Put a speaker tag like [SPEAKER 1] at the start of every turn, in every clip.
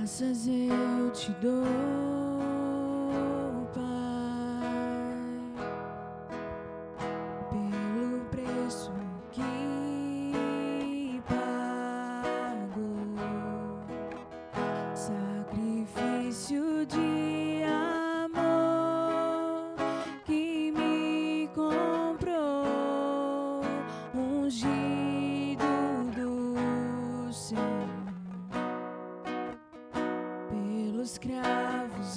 [SPEAKER 1] Graças eu te dou, Pai, pelo preço que pagou, sacrifício de amor que me comprou, ungido do Senhor. Pelos cravos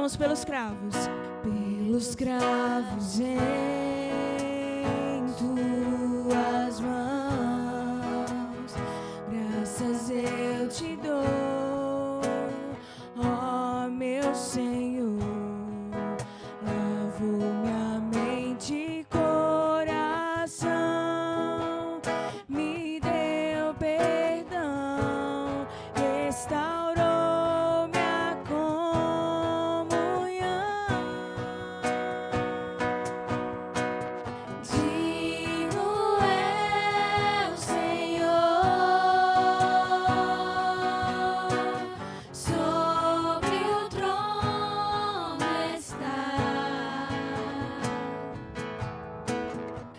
[SPEAKER 1] cantamos pelos cravos. Pelos cravos em tuas mãos, graças eu te dou, ó meu Senhor. Lavo minha mente e coração, me deu perdão, restaurou minha comunhão. Digno é o Senhor, sobre o trono está.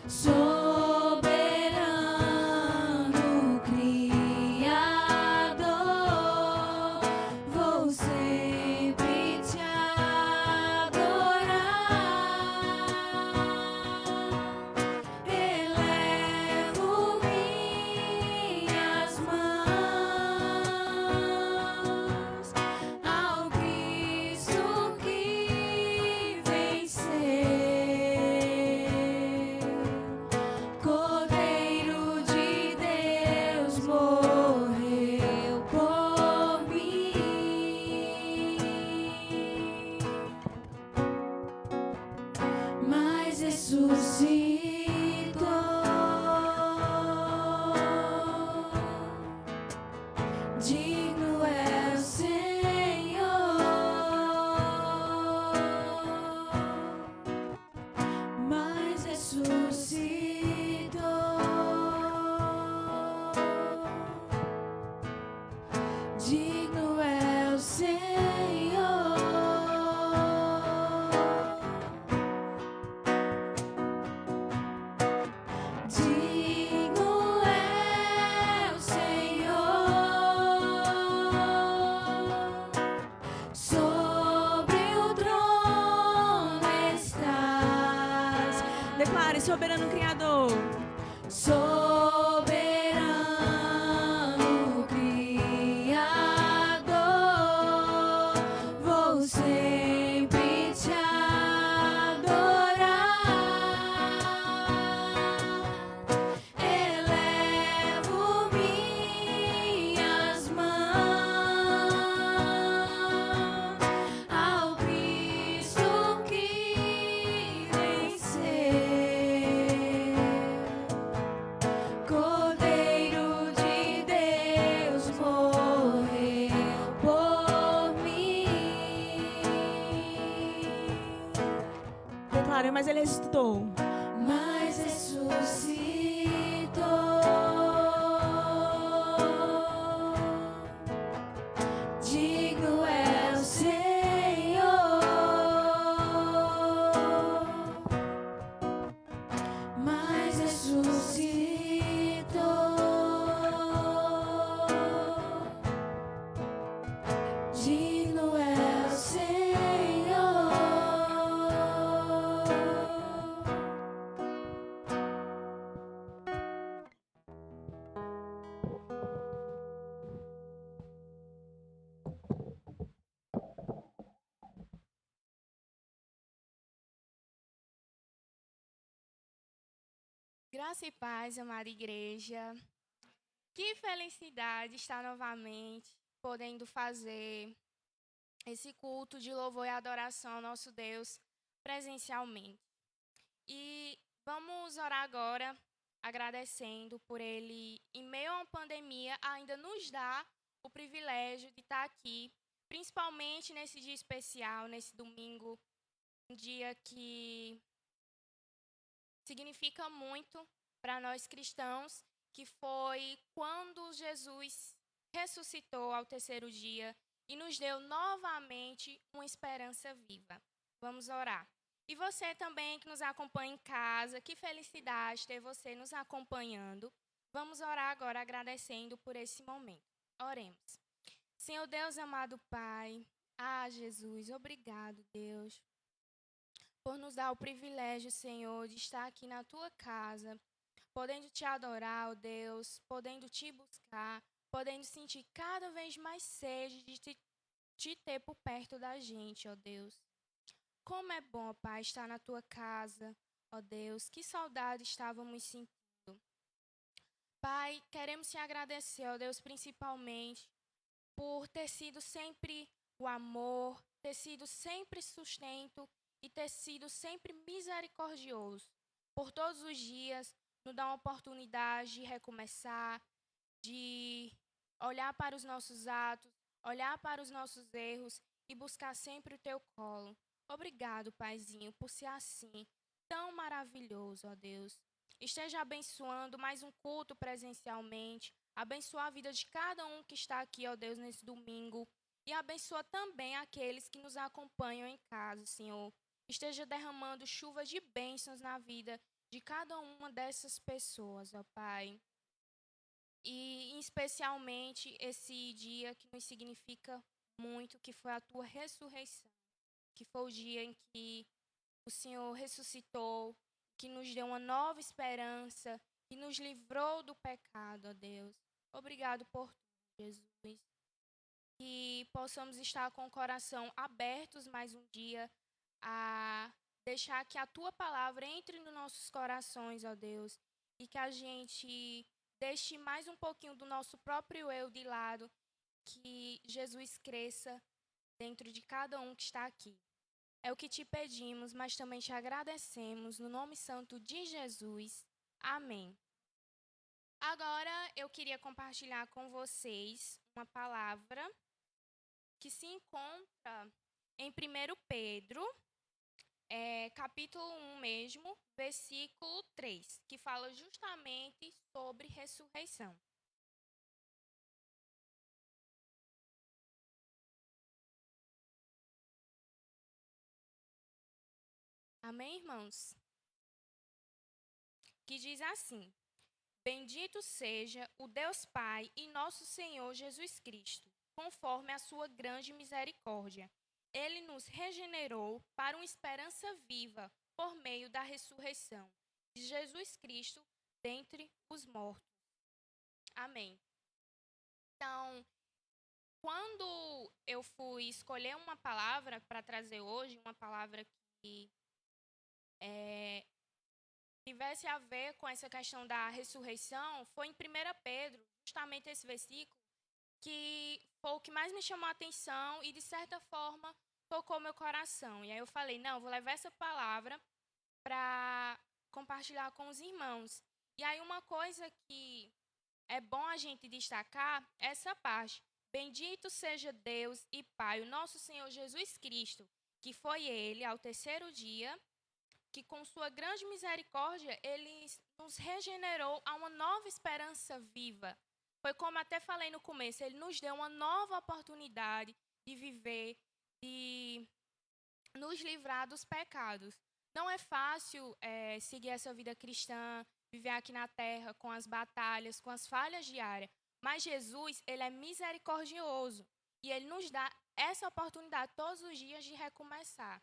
[SPEAKER 1] Soberano Criador, vou sempre te adorar. Elevo minhas mãos ao Cristo que venceu. Cordeiro de Deus morreu por mim, mas ressuscitou. Digno é o Senhor, mas ressuscitou. Digno é o Senhor, digno é o Senhor, sobre o trono estás. Declare: soberano Criador. Soberano Criador, vou sempre te adorar. Elevo minhas mãos ao Cristo que venceu. Cordeiro de Deus morreu por mim. Declare: mas ele ressuscitou. Mas ressuscitou. Digno é o Senhor, mas ressuscitou. Digno é o Senhor.
[SPEAKER 2] Graça e paz, amada igreja. Que felicidade estar novamente podendo fazer esse culto de louvor e adoração ao nosso Deus presencialmente. E vamos orar agora, agradecendo por Ele, em meio a uma pandemia, ainda nos dar o privilégio de estar aqui, principalmente nesse dia especial, nesse domingo, um dia que significa muito para nós cristãos, que foi quando Jesus ressuscitou ao terceiro dia e nos deu novamente uma esperança viva. Vamos orar. E você também que nos acompanha em casa, que felicidade ter você nos acompanhando. Vamos orar agora agradecendo por esse momento. Oremos. Senhor Deus, amado Pai, Jesus, obrigado, Deus, por nos dar o privilégio, Senhor, de estar aqui na Tua casa, podendo Te adorar, ó Deus, podendo Te buscar, podendo sentir cada vez mais sede te ter por perto da gente, ó Deus. Como é bom, ó Pai, estar na tua casa, ó Deus. Que saudade estávamos sentindo. Pai, queremos te agradecer, ó Deus, principalmente por ter sido sempre o amor, ter sido sempre sustento e ter sido sempre misericordioso. Por todos os dias, nos dar uma oportunidade de recomeçar, de olhar para os nossos atos, olhar para os nossos erros e buscar sempre o teu colo. Obrigado, Paizinho, por ser assim, tão maravilhoso, ó Deus. Esteja abençoando mais um culto presencialmente, abençoa a vida de cada um que está aqui, ó Deus, nesse domingo, e abençoa também aqueles que nos acompanham em casa, Senhor. Esteja derramando chuvas de bênçãos na vida de cada uma dessas pessoas, ó Pai. E especialmente esse dia que nos significa muito, que foi a tua ressurreição, que foi o dia em que o Senhor ressuscitou, que nos deu uma nova esperança, que nos livrou do pecado, ó Deus. Obrigado por tudo, Jesus. Que possamos estar com o coração abertos mais um dia a deixar que a tua palavra entre nos nossos corações, ó Deus, e que a gente deixe mais um pouquinho do nosso próprio eu de lado, que Jesus cresça dentro de cada um que está aqui. É o que te pedimos, mas também te agradecemos, no nome santo de Jesus. Amém. Agora eu queria compartilhar com vocês uma palavra que se encontra em 1 Pedro, capítulo 1 mesmo, versículo 3, que fala justamente sobre ressurreição. Amém, irmãos? Que diz assim: Bendito seja o Deus Pai e nosso Senhor Jesus Cristo, conforme a sua grande misericórdia. Ele nos regenerou para uma esperança viva por meio da ressurreição de Jesus Cristo dentre os mortos. Amém. Então, quando eu fui escolher uma palavra para trazer hoje, uma palavra que tivesse a ver com essa questão da ressurreição, foi em 1 Pedro, justamente esse versículo, que foi o que mais me chamou a atenção e, de certa forma, tocou meu coração. E aí eu falei, não, vou levar essa palavra para compartilhar com os irmãos. E aí uma coisa que é bom a gente destacar é essa parte. Bendito seja Deus e Pai, o nosso Senhor Jesus Cristo, que foi Ele, ao terceiro dia, que com sua grande misericórdia, Ele nos regenerou a uma nova esperança viva. Foi como até falei no começo, Ele nos deu uma nova oportunidade de viver, de nos livrar dos pecados. Não é fácil seguir essa vida cristã, viver aqui na terra com as batalhas, com as falhas diárias. Mas Jesus, Ele é misericordioso e Ele nos dá essa oportunidade todos os dias de recomeçar.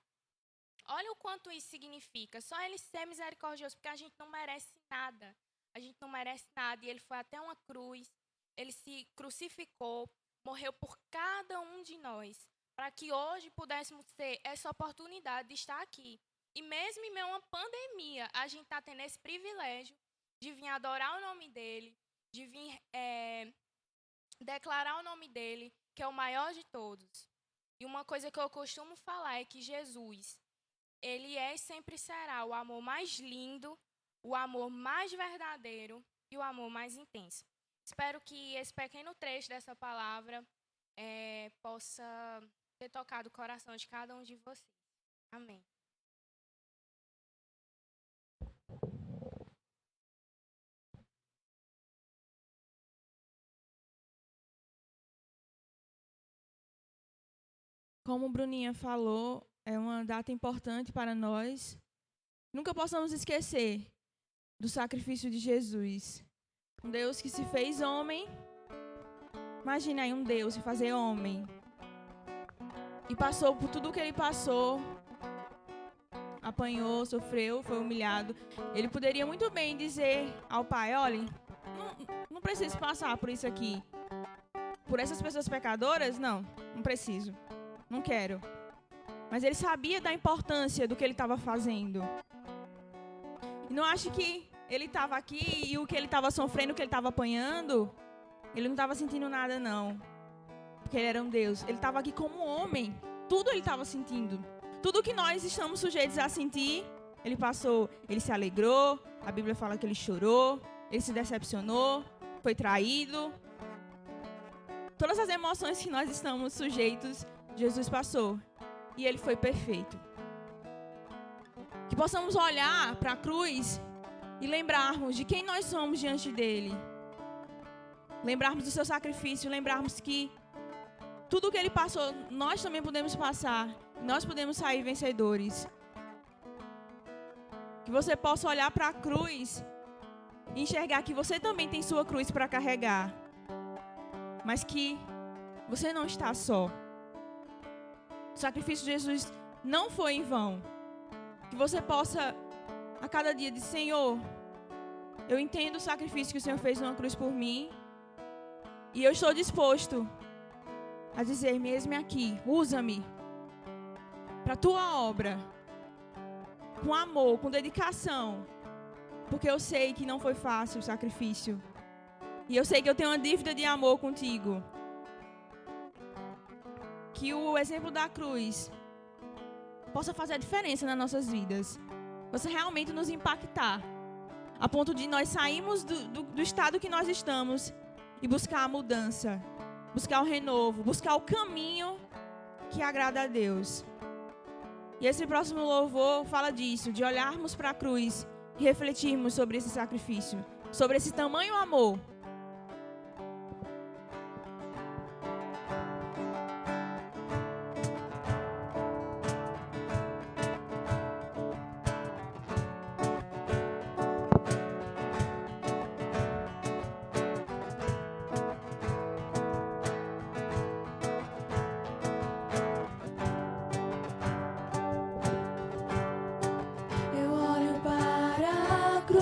[SPEAKER 2] Olha o quanto isso significa. Só Ele ser misericordioso, porque a gente não merece nada. A gente não merece nada. E Ele foi até uma cruz. Ele se crucificou, morreu por cada um de nós, para que hoje pudéssemos ter essa oportunidade de estar aqui. E mesmo em meio a uma pandemia, a gente está tendo esse privilégio de vir adorar o nome dEle, de vir declarar o nome dEle, que é o maior de todos. E uma coisa que eu costumo falar é que Jesus, Ele é e sempre será o amor mais lindo, o amor mais verdadeiro e o amor mais intenso. Espero que esse pequeno trecho dessa palavra possa ter tocado o coração de cada um de vocês. Amém.
[SPEAKER 1] Como Bruninha falou, é uma data importante para nós. Nunca possamos esquecer do sacrifício de Jesus. Um Deus que se fez homem. Imagina aí um Deus se fazer homem. E passou por tudo o que ele passou. Apanhou, sofreu, foi humilhado. Ele poderia muito bem dizer ao Pai, olha, não preciso passar por isso aqui. por essas pessoas pecadoras? Não preciso. Não quero. Mas ele sabia da importância do que ele estava fazendo. E não acho que ele estava aqui e o que ele estava sofrendo, o que ele estava apanhando, ele não estava sentindo nada, não. Porque ele era um Deus. Ele estava aqui como homem. Tudo ele estava sentindo. Tudo que nós estamos sujeitos a sentir, ele passou. Ele se alegrou. A Bíblia fala que ele chorou. Ele se decepcionou. Foi traído. Todas as emoções que nós estamos sujeitos, Jesus passou. E ele foi perfeito. Que possamos olhar para a cruz e lembrarmos de quem nós somos diante dele. Lembrarmos do seu sacrifício, lembrarmos que tudo o que ele passou, nós também podemos passar. Nós podemos sair vencedores. Que você possa olhar para a cruz e enxergar que você também tem sua cruz para carregar. Mas que você não está só. O sacrifício de Jesus não foi em vão. Que você possa, a cada dia, dizer: Senhor, eu entendo o sacrifício que o Senhor fez numa cruz por mim. E eu estou disposto a dizer: eis-me aqui, usa-me para a tua obra. Com amor, com dedicação. Porque eu sei que não foi fácil o sacrifício. E eu sei que eu tenho uma dívida de amor contigo. Que o exemplo da cruz possa fazer a diferença nas nossas vidas. Possa realmente nos impactar. A ponto de nós sairmos do estado que nós estamos e buscar a mudança. Buscar o renovo. Buscar o caminho que agrada a Deus. E esse próximo louvor fala disso. De olharmos para a cruz e refletirmos sobre esse sacrifício. Sobre esse tamanho amor.
[SPEAKER 3] Eu olho para a cruz.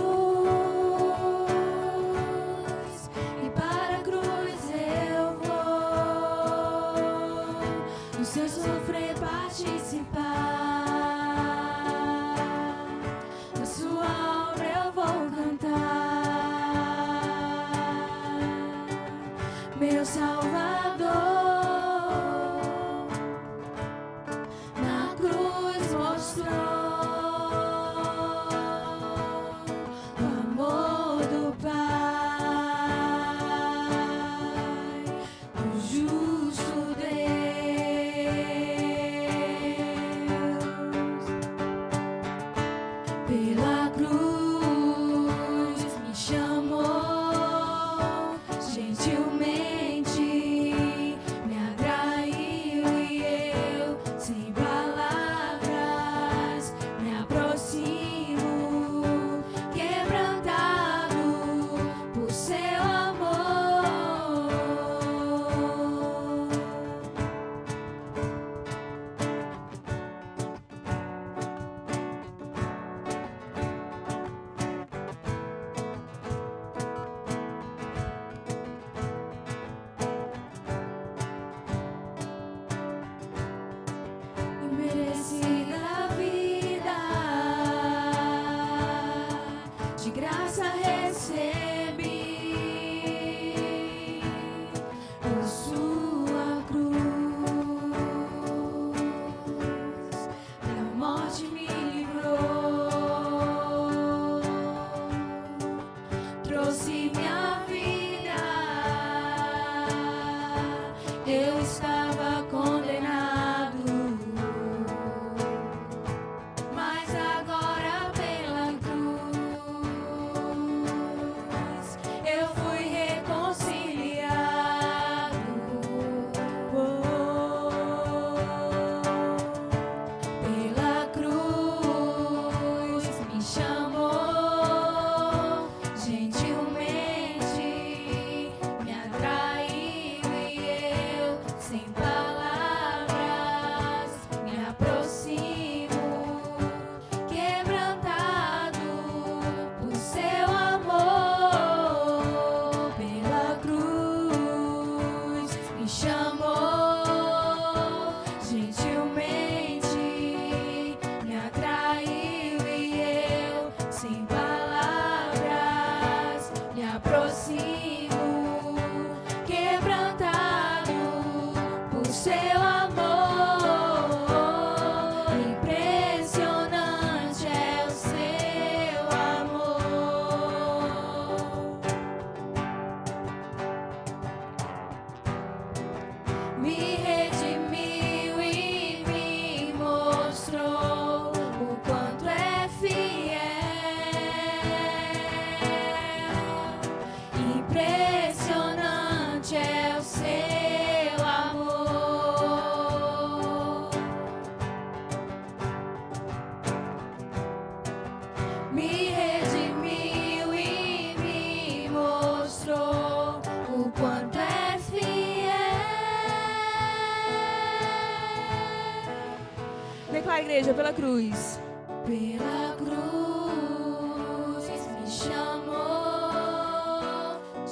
[SPEAKER 1] igreja, pela cruz.
[SPEAKER 3] Pela cruz me chamou,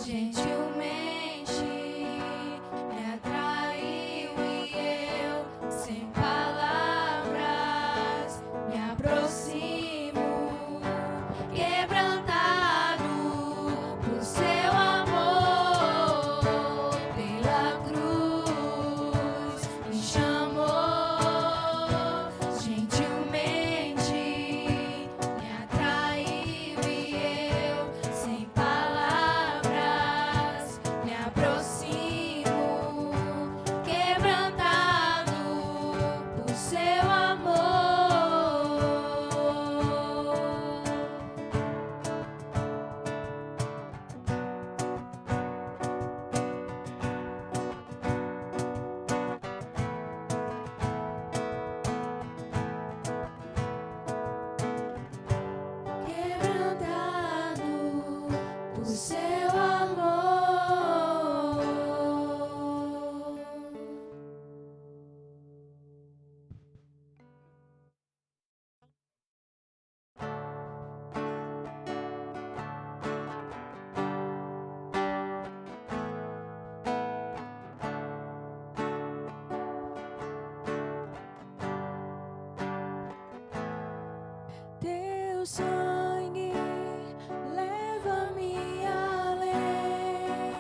[SPEAKER 3] gentilmente me atraiu e eu, sem palavras, me aproximo, quebrantado por seu amor. Pela cruz me chamou, gentilmente me atraiu e eu, sem palavras, me aproximo, quebrantado por seu amor. Quebrantado por seu amor. Teu sangue leva-me além,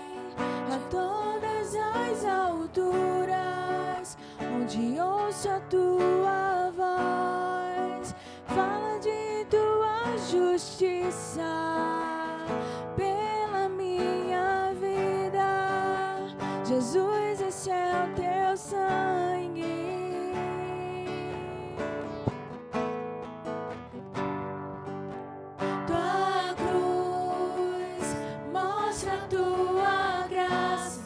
[SPEAKER 3] a todas as alturas, onde ouço a tua voz, fala de tua justiça pela minha vida. Jesus, esse é o teu sangue. Tua cruz mostra a tua graça,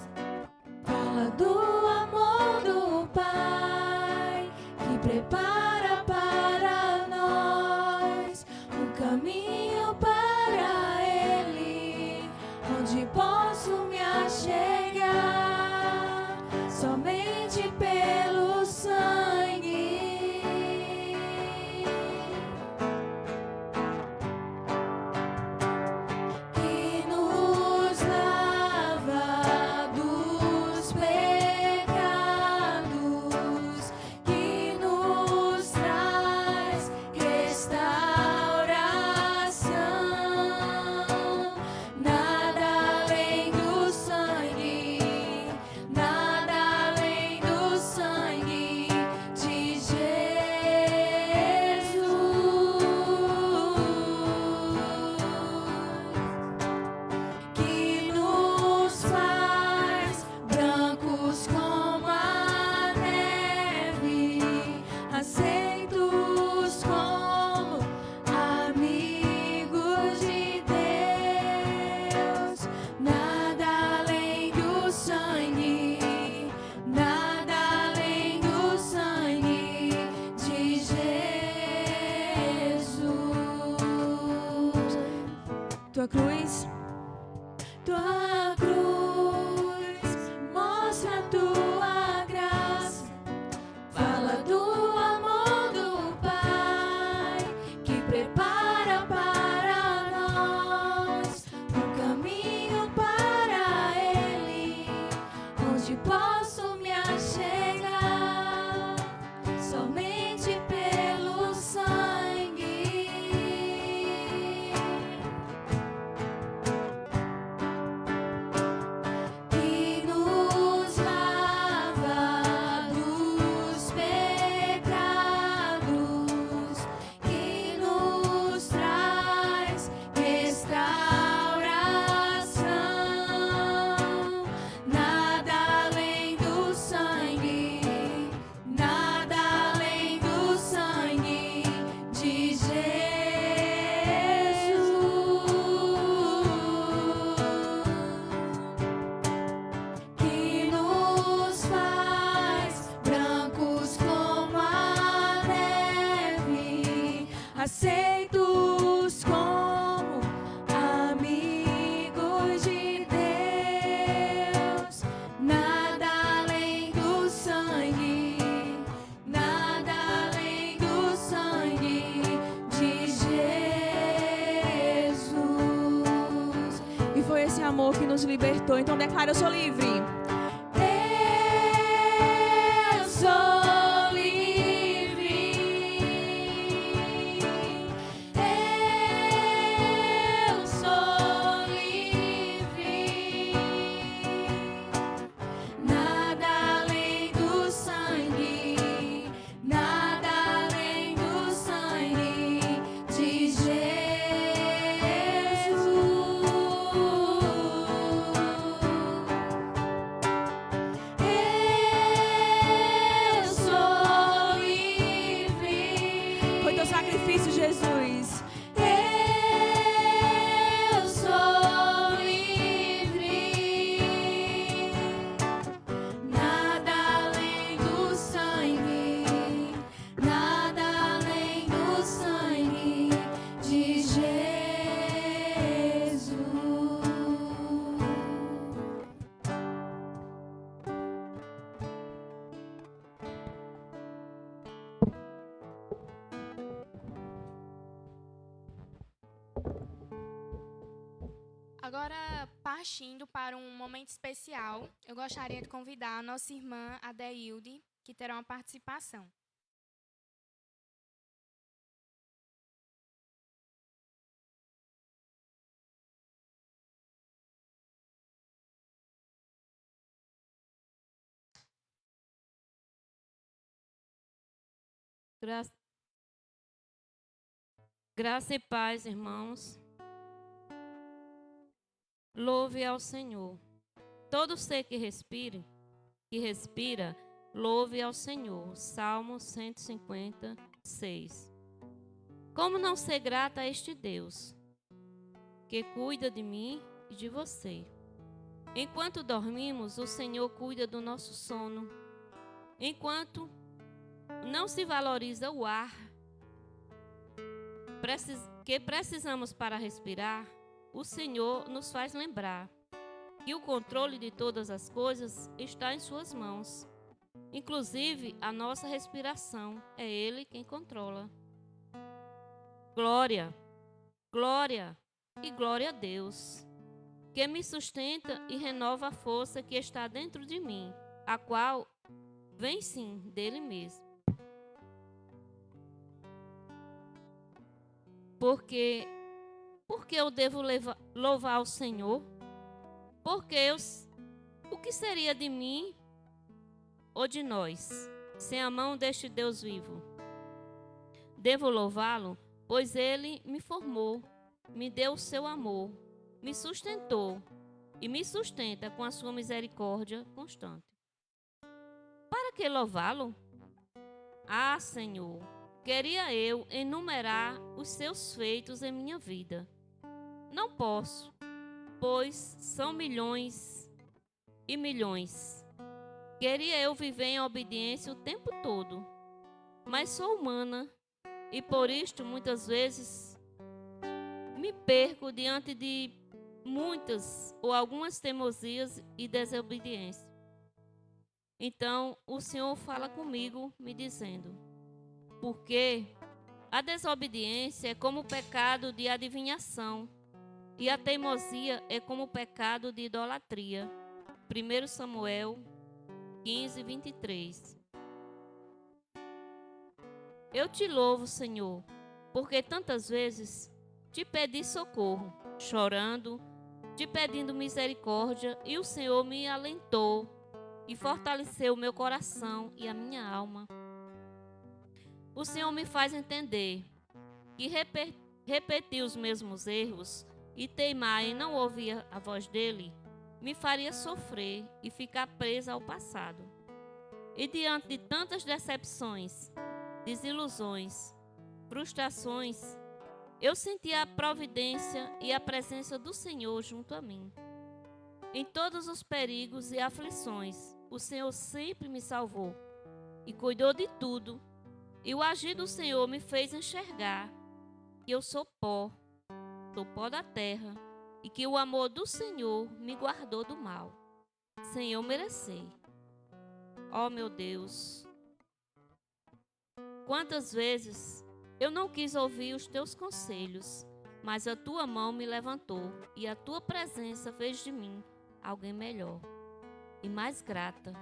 [SPEAKER 3] fala do amor do Pai, que prepara para nós um caminho para Ele, onde posso me achegar somente pelo sangue. Que nos lava dos pecados, que nos traz restauração. Nada além do sangue, nada além do sangue de Jesus, que nos faz brancos como a neve, aceitos como amigos de Deus. Nada além do sangue, nada além do sangue de Jesus.
[SPEAKER 1] Tua cruz
[SPEAKER 3] Tua cruz mostra a tua graça, fala do amor do Pai, que prepara para nós um caminho para Ele, onde posso me achegar somente pelo sangue.
[SPEAKER 1] amor que nos libertou. Então declara: eu sou livre.
[SPEAKER 3] Eu sou livre. Eu sou livre. Nada além do sangue, nada além do sangue de Jesus. Eu sou livre.
[SPEAKER 1] Foi teu sacrifício, Jesus.
[SPEAKER 3] Eu sou livre. Nada além do sangue, nada além do sangue de Jesus.
[SPEAKER 2] Agora, partindo para um momento especial, eu gostaria de convidar a nossa irmã Adeilde, que terá uma participação.
[SPEAKER 4] Graça e paz, irmãos. Louve ao Senhor. Todo ser que respira, louve ao Senhor. Salmo 156. Como não ser grata a este Deus, que cuida de mim e de você? Enquanto dormimos, o Senhor cuida do nosso sono. Enquanto não se valoriza o ar que precisamos para respirar, o Senhor nos faz lembrar que o controle de todas as coisas está em suas mãos. Inclusive, a nossa respiração, é Ele quem controla. Glória, glória e glória a Deus, que me sustenta e renova a força que está dentro de mim, a qual vem sim dele mesmo. Porque eu devo louvar o Senhor? Porque o que seria de mim ou de nós, sem a mão deste Deus vivo? Devo louvá-lo, pois ele me formou, me deu o seu amor, me sustentou e me sustenta com a sua misericórdia constante. Para que louvá-lo? Ah, Senhor, queria eu enumerar os seus feitos em minha vida. Não posso, pois são milhões e milhões. Queria eu viver em obediência o tempo todo, mas sou humana e por isto muitas vezes me perco diante de muitas ou algumas teimosias e desobediência. Então o Senhor fala comigo me dizendo: porque a desobediência é como o pecado de adivinhação e a teimosia é como o pecado de idolatria. 1 Samuel 15, 23. Eu te louvo, Senhor, porque tantas vezes te pedi socorro, chorando, te pedindo misericórdia, e o Senhor me alentou e fortaleceu o meu coração e a minha alma. O Senhor me faz entender que repetir os mesmos erros e teimar em não ouvir a voz dele me faria sofrer e ficar presa ao passado. E diante de tantas decepções, desilusões, frustrações, eu senti a providência e a presença do Senhor junto a mim. Em todos os perigos e aflições, o Senhor sempre me salvou e cuidou de tudo. E o agir do Senhor me fez enxergar que eu sou pó da terra, e que o amor do Senhor me guardou do mal, sem eu merecer. Ó meu Deus, quantas vezes eu não quis ouvir os teus conselhos, mas a tua mão me levantou e a tua presença fez de mim alguém melhor e mais grata,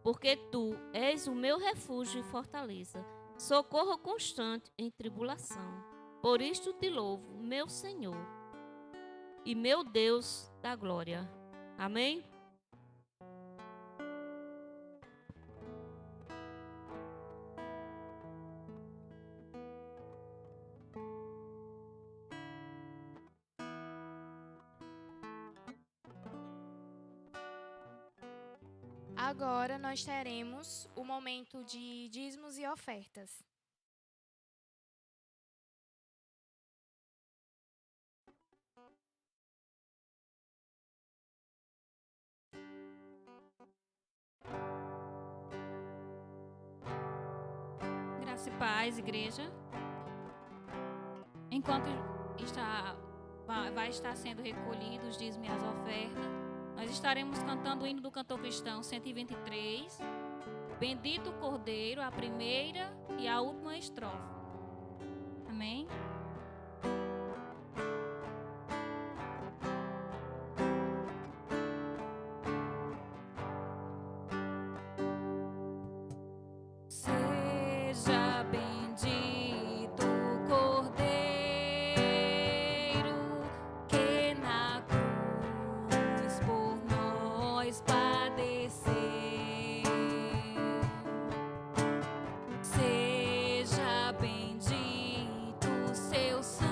[SPEAKER 4] porque tu és o meu refúgio e fortaleza, socorro constante em tribulação. Por isto te louvo, meu Senhor e meu Deus da glória. Amém?
[SPEAKER 2] Agora nós teremos o momento de dízimos e ofertas.
[SPEAKER 3] Graça e paz, igreja. Enquanto vai estar sendo recolhidos os dízimos e as ofertas, nós estaremos cantando o hino do cantor cristão 123, Bendito o Cordeiro, a primeira e a última estrofe. Amém? Seja bendito o Cordeiro que na cruz por nós padeceu. Seja bendito o seu sangue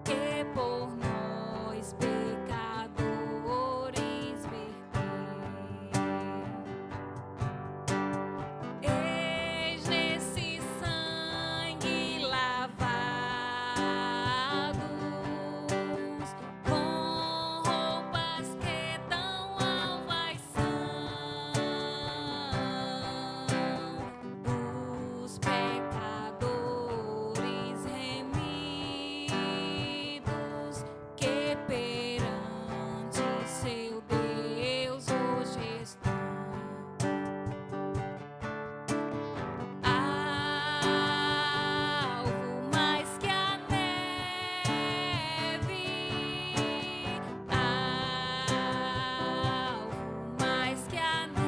[SPEAKER 3] que por nós pecadores verteu. Eis nesse sangue lavados, com roupas que tão alvas são, os pecadores remidos que perante seu Deus hoje estão. Alvo mais que a neve, alvo mais que a neve.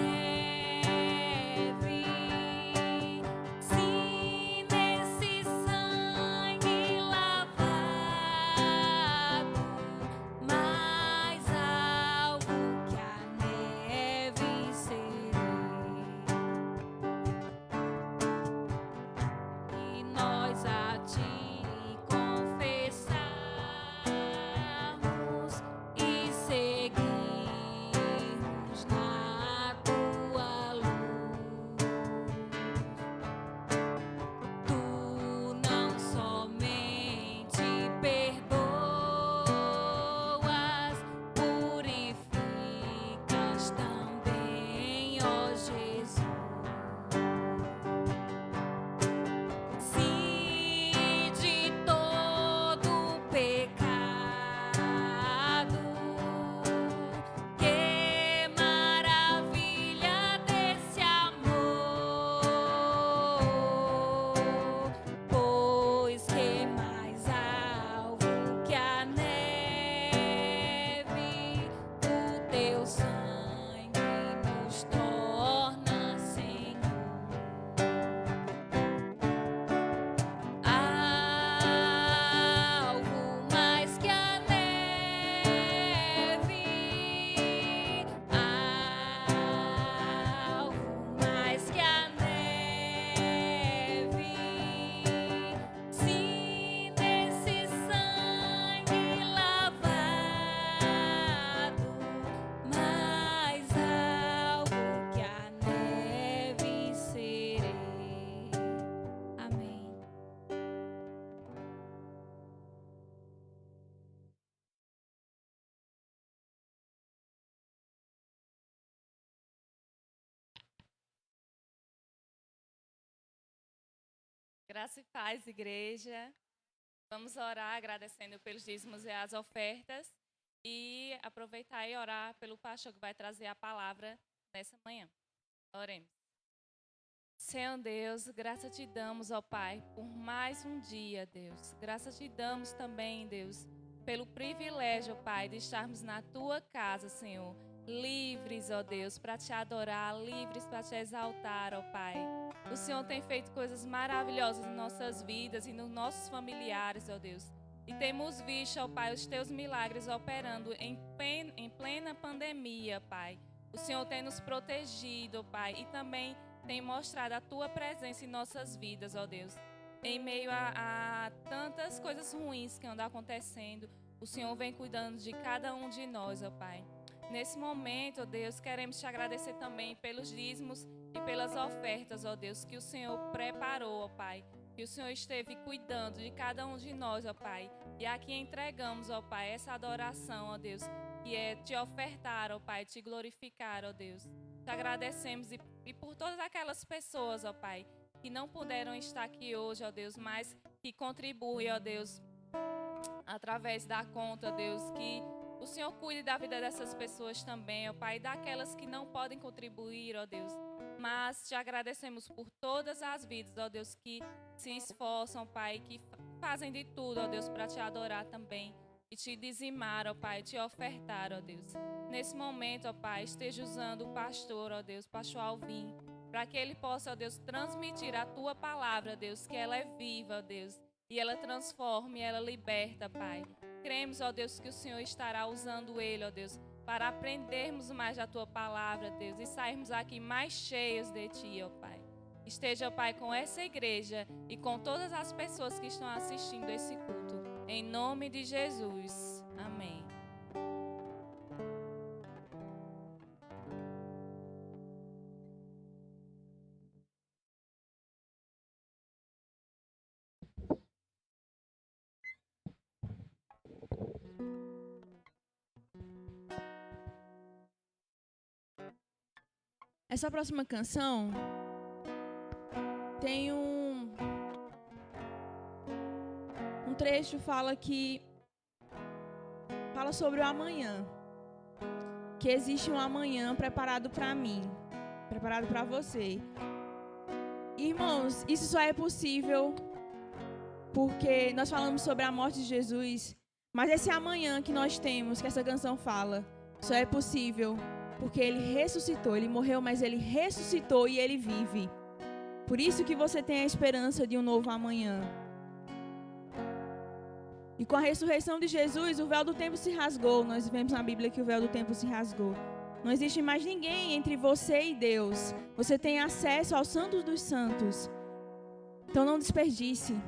[SPEAKER 3] Sim, nesse sangue lavado, mais alvo que a neve serei. E nós a ti confessamos e seguimos na tua luz. Tu não somente perdoas, purificas também, ó Jesus. Sim, de todo pecado, que maravilha desse amor, pois que mais alvo que a neve, o teu sangue nos torna, Senhor. Alvo mais que a neve, alvo mais que a neve. Sim, nesse sangue lavado, mais alvo que a neve serei. Amém.
[SPEAKER 5] Graça e paz, igreja. Vamos orar agradecendo pelos dízimos e as ofertas e aproveitar e orar pelo pastor que vai trazer a palavra nessa manhã. Oremos. Senhor Deus, graças te damos, ó Pai, por mais um dia, Deus. Graças te damos também, Deus, pelo privilégio, ó Pai, de estarmos na tua casa, Senhor. Livres, ó Deus, para te adorar, livres para te exaltar, ó Pai. O Senhor tem feito coisas maravilhosas em nossas vidas e nos nossos familiares, ó Deus. E temos visto, ó Pai, os teus milagres operando em plena pandemia, Pai. O Senhor tem nos protegido, ó Pai, e também tem mostrado a tua presença em nossas vidas, ó Deus. Em meio a tantas coisas ruins que andam acontecendo, o Senhor vem cuidando de cada um de nós, ó Pai. Nesse momento, ó Deus, queremos te agradecer também pelos dízimos e pelas ofertas, ó Deus, que o Senhor preparou, ó Pai. Que o Senhor esteve cuidando de cada um de nós, ó Pai. E aqui entregamos, ó Pai, essa adoração, ó Deus, que é te ofertar, ó Pai, te glorificar, ó Deus. Te agradecemos e por todas aquelas pessoas, ó Pai, que não puderam estar aqui hoje, ó Deus, mas que contribuem, ó Deus, através da conta, ó Deus, que o Senhor cuide da vida dessas pessoas também, ó Pai, daquelas que não podem contribuir, ó Deus. Mas te agradecemos por todas as vidas, ó Deus, que se esforçam, Pai, que fazem de tudo, ó Deus, para te adorar também e te dizimar, ó Pai, te ofertar, ó Deus. Nesse momento, ó Pai, esteja usando o pastor, ó Deus, pastor Alvim, para que ele possa, ó Deus, transmitir a tua palavra, ó Deus, que ela é viva, ó Deus, e ela transforma e ela liberta, Pai. Cremos, ó Deus, que o Senhor estará usando ele, ó Deus, para aprendermos mais da tua palavra, Deus, e sairmos aqui mais cheios de ti, ó Pai. Esteja, ó Pai, com essa igreja e com todas as pessoas que estão assistindo esse culto. Em nome de Jesus. Amém.
[SPEAKER 1] Essa próxima canção tem um trecho fala sobre o amanhã, que existe um amanhã preparado para mim, preparado para você. Irmãos, isso só é possível porque nós falamos sobre a morte de Jesus, mas esse amanhã que nós temos, que essa canção fala, só é possível porque ele ressuscitou. Ele morreu, mas ele ressuscitou e ele vive. Por isso que você tem a esperança de um novo amanhã. E com a ressurreição de Jesus, o véu do tempo se rasgou. Nós vemos na Bíblia que o véu do tempo se rasgou. Não existe mais ninguém entre você e Deus. Você tem acesso aos santos dos santos. Então não desperdice.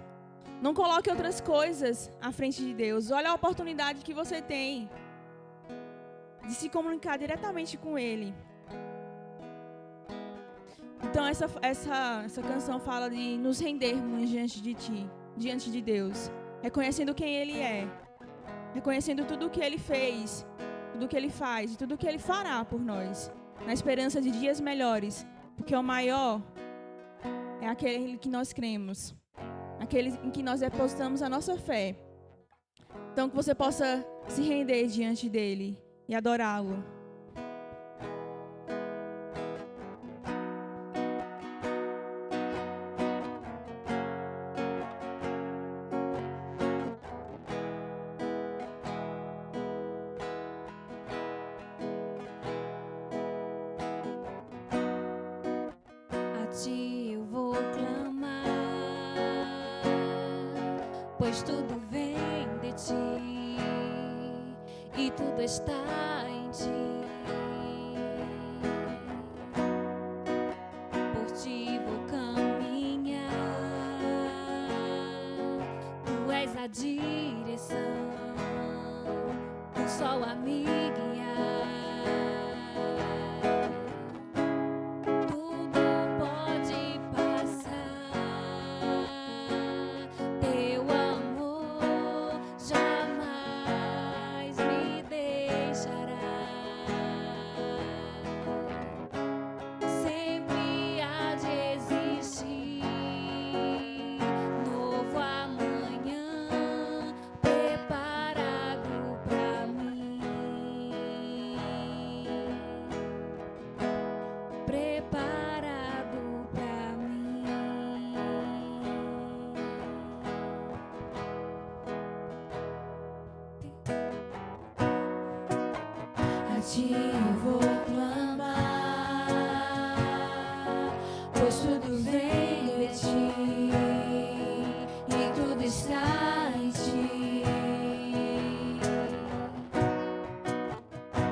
[SPEAKER 1] Não coloque outras coisas à frente de Deus. Olha a oportunidade que você tem de se comunicar diretamente com Ele. Então essa canção fala de nos rendermos diante de Ti, diante de Deus, reconhecendo quem Ele é, reconhecendo tudo o que Ele fez, tudo o que Ele faz e tudo o que Ele fará por nós, na esperança de dias melhores, porque o maior é aquele que nós cremos, aquele em que nós depositamos a nossa fé. Então que você possa se render diante dEle e adorá-lo.
[SPEAKER 3] A ti eu vou clamar, pois tudo vem de ti e tudo está em ti. Por ti vou caminhar, tu és a direção, o sol a me guiar. Tudo pode passar, teu amor jamais me deixará. Sempre há de existir novo amanhã preparado pra mim.
[SPEAKER 1] ti vou clamar, pois tudo vem de ti e tudo está em ti.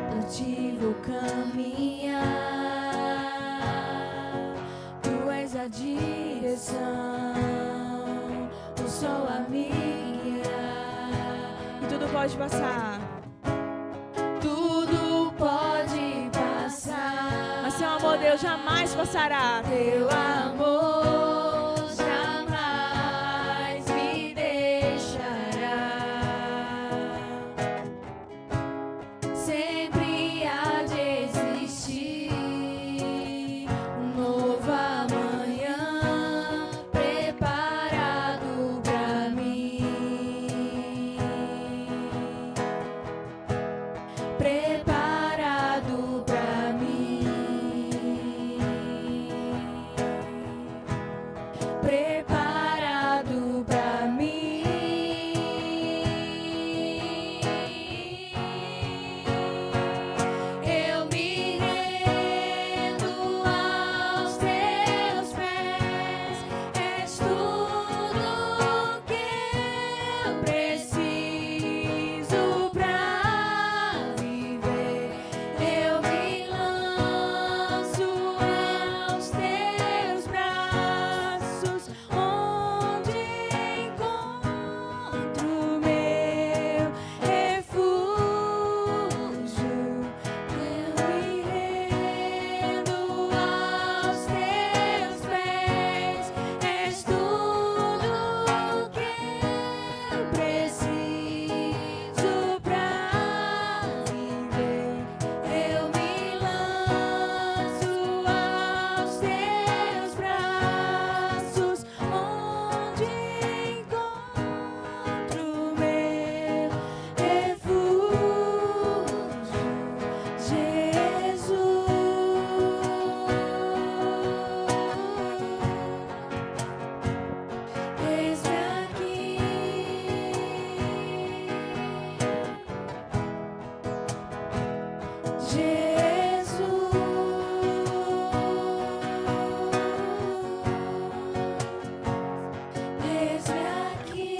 [SPEAKER 1] Por ti vou caminhar, tu és a direção, o sol a me guiar. E tudo pode passar. Tudo pode passar, mas seu amor, Deus, jamais passará. Teu amor jamais me deixará. Sempre há de existir um novo amanhã preparado pra mim. Preparado pra mim. Preparado pra mim. Eu me rendo aos teus pés. És tudo que eu preciso pra viver. Eu me lanço aos teus braços, onde encontro meu refúgio. Eu me rendo aos teus pés. És tudo que eu preciso pra viver. Eu me lanço aos teus braços, onde encontro meu refúgio, Jesus. Eis-me aqui, Jesus. Eis-me aqui.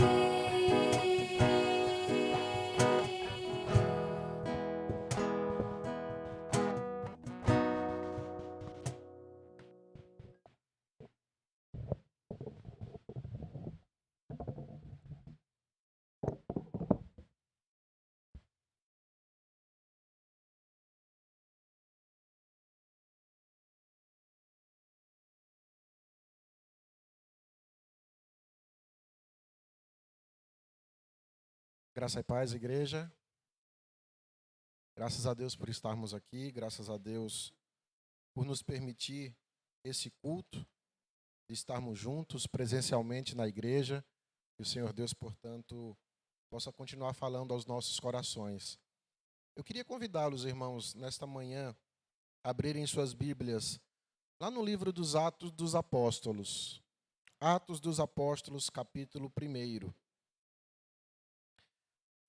[SPEAKER 6] Graça e paz, igreja. Graças a Deus por estarmos aqui, graças a Deus por nos permitir esse culto, de estarmos juntos presencialmente na igreja. Que o Senhor Deus, portanto, possa continuar falando aos nossos corações. Eu queria convidá-los, irmãos, nesta manhã, a abrirem suas Bíblias lá no livro dos Atos dos Apóstolos. Atos dos Apóstolos, capítulo 1.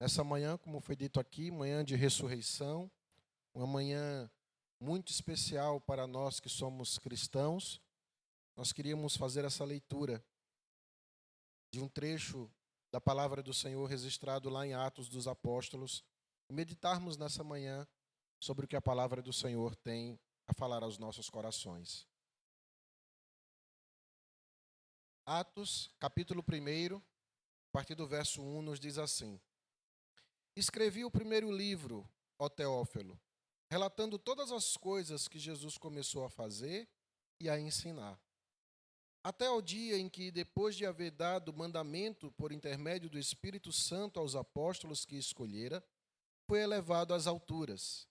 [SPEAKER 6] Nessa manhã, como foi dito aqui, manhã de ressurreição, uma manhã muito especial para nós que somos cristãos. Nós queríamos fazer essa leitura de um trecho da palavra do Senhor registrado lá em Atos dos Apóstolos e meditarmos nessa manhã sobre o que a palavra do Senhor tem a falar aos nossos corações. Atos, capítulo 1, a partir do verso 1, nos diz assim: Escrevi o primeiro livro, ó Teófilo, relatando todas as coisas que Jesus começou a fazer e a ensinar, até o dia em que, depois de haver dado mandamento por intermédio do Espírito Santo aos apóstolos que escolhera, foi elevado às alturas.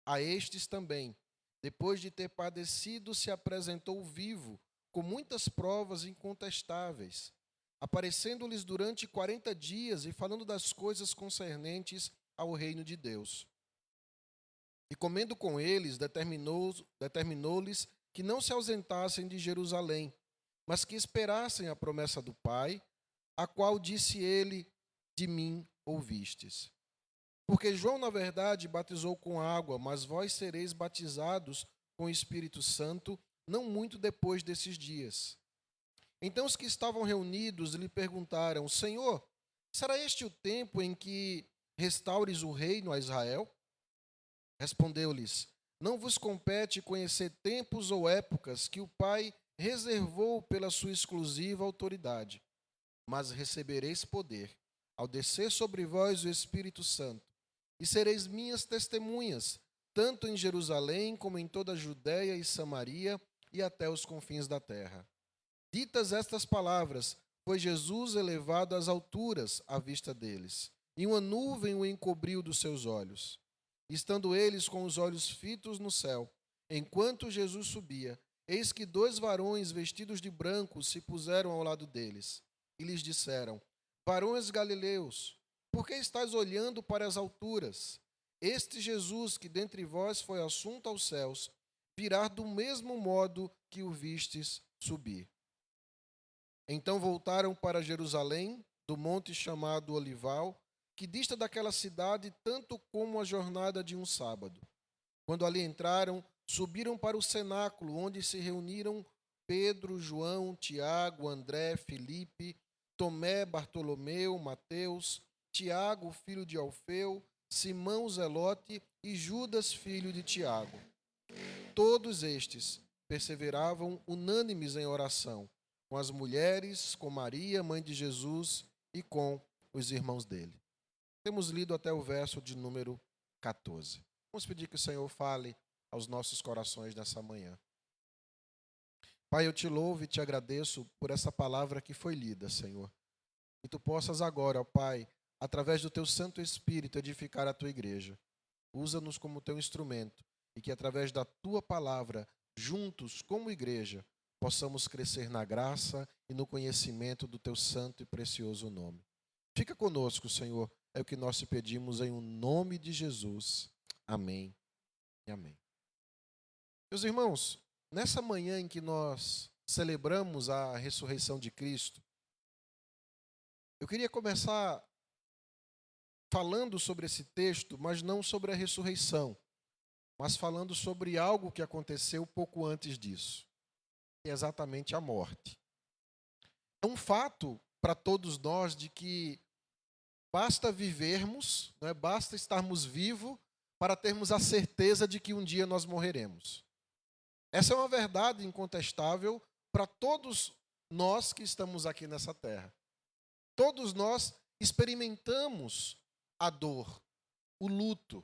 [SPEAKER 6] A estes também, depois de ter padecido, se apresentou vivo, com muitas provas incontestáveis, aparecendo-lhes durante 40 dias e falando das coisas concernentes ao reino de Deus. E comendo com eles, determinou-lhes que não se ausentassem de Jerusalém, mas que esperassem a promessa do Pai, a qual disse ele: de mim ouvistes. Porque João, na verdade, batizou com água, mas vós sereis batizados com o Espírito Santo não muito depois desses dias. Então os que estavam reunidos lhe perguntaram: Senhor, será este o tempo em que restaures o reino a Israel? Respondeu-lhes: Não vos compete conhecer tempos ou épocas que o Pai reservou pela sua exclusiva autoridade, mas recebereis poder ao descer sobre vós o Espírito Santo, e sereis minhas testemunhas, tanto em Jerusalém como em toda a Judéia e Samaria e até os confins da terra. Ditas estas palavras, foi Jesus elevado às alturas à vista deles, e uma nuvem o encobriu dos seus olhos. Estando eles com os olhos fitos no céu, enquanto Jesus subia, eis que 2 varões vestidos de branco se puseram ao lado deles, e lhes disseram: Varões galileus, por que estáis olhando para as alturas? Este Jesus, que dentre vós foi assunto aos céus, virá do mesmo modo que o vistes subir. Então voltaram para Jerusalém, do monte chamado Olival, que dista daquela cidade tanto como a jornada de um sábado. Quando ali entraram, subiram para o cenáculo, onde se reuniram Pedro, João, Tiago, André, Filipe, Tomé, Bartolomeu, Mateus, Tiago, filho de Alfeu, Simão Zelote e Judas, filho de Tiago. Todos estes perseveravam unânimes em oração, com as mulheres, com Maria, mãe de Jesus, e com os irmãos dele. Temos lido até o verso de número 14. Vamos pedir que o Senhor fale aos nossos corações nessa manhã. Pai, eu te louvo e te agradeço por essa palavra que foi lida, Senhor. Que tu possas agora, ó Pai, através do teu Santo Espírito, edificar a tua igreja. Usa-nos como teu instrumento e que através da tua palavra, juntos como igreja, possamos crescer na graça e no conhecimento do teu santo e precioso nome. Fica conosco, Senhor, é o que nós te pedimos em nome de Jesus. Amém e amém. Meus irmãos, nessa manhã em que nós celebramos a ressurreição de Cristo, eu queria começar falando sobre esse texto, mas não sobre a ressurreição, mas falando sobre algo que aconteceu pouco antes disso, que é exatamente a morte. É um fato para todos nós de que basta vivermos, não é? Basta estarmos vivos para termos a certeza de que um dia nós morreremos. Essa é uma verdade incontestável para todos nós que estamos aqui nessa terra. Todos nós experimentamos a dor, o luto,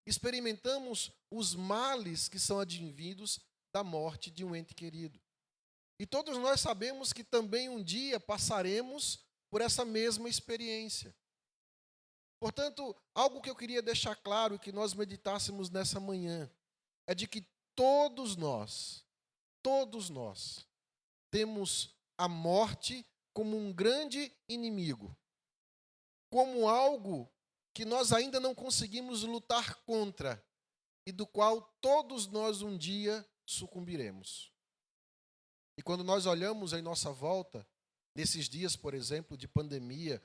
[SPEAKER 6] experimentamos os males que são advindos da morte de um ente querido. E todos nós sabemos que também um dia passaremos por essa mesma experiência. Portanto, algo que eu queria deixar claro e que nós meditássemos nessa manhã é de que todos nós temos a morte como um grande inimigo, como algo que nós ainda não conseguimos lutar contra e do qual todos nós um dia sucumbiremos. E quando nós olhamos em nossa volta, nesses dias, por exemplo, de pandemia,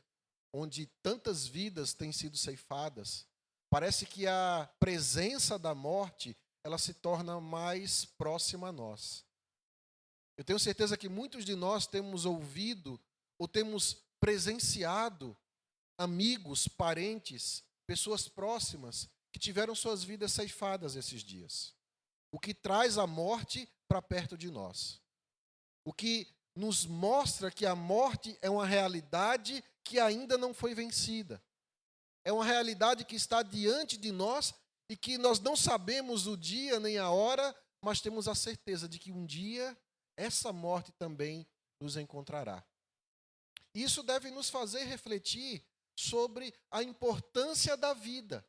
[SPEAKER 6] onde tantas vidas têm sido ceifadas, parece que a presença da morte, ela se torna mais próxima a nós. Eu tenho certeza que muitos de nós temos ouvido ou temos presenciado amigos, parentes, pessoas próximas que tiveram suas vidas ceifadas esses dias. O que traz a morte para perto de nós. O que nos mostra que a morte é uma realidade que ainda não foi vencida. É uma realidade que está diante de nós e que nós não sabemos o dia nem a hora, mas temos a certeza de que um dia essa morte também nos encontrará. Isso deve nos fazer refletir sobre a importância da vida.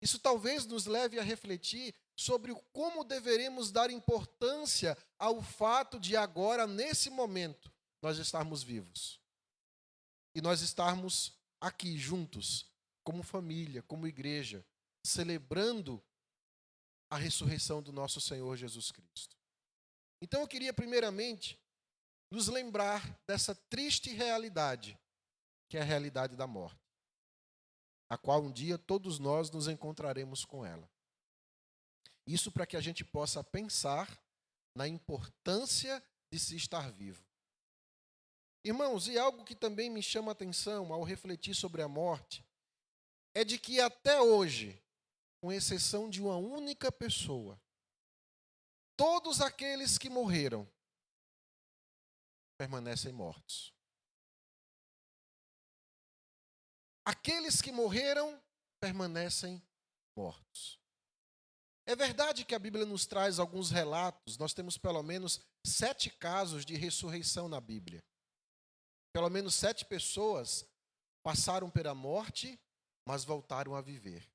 [SPEAKER 6] Isso talvez nos leve a refletir sobre como deveremos dar importância ao fato de agora, nesse momento, nós estarmos vivos. E nós estarmos aqui juntos, como família, como igreja, celebrando a ressurreição do nosso Senhor Jesus Cristo. Então eu queria primeiramente nos lembrar dessa triste realidade, que é a realidade da morte. a qual um dia todos nós nos encontraremos com ela. Isso para que a gente possa pensar na importância de se estar vivo. Irmãos, e algo que também me chama a atenção ao refletir sobre a morte, é de que até hoje, com exceção de uma única pessoa, todos aqueles que morreram permanecem mortos. Aqueles que morreram permanecem mortos. É verdade que a Bíblia nos traz alguns relatos, nós temos pelo menos 7 casos de ressurreição na Bíblia. Pelo menos 7 pessoas passaram pela morte, mas voltaram a viver.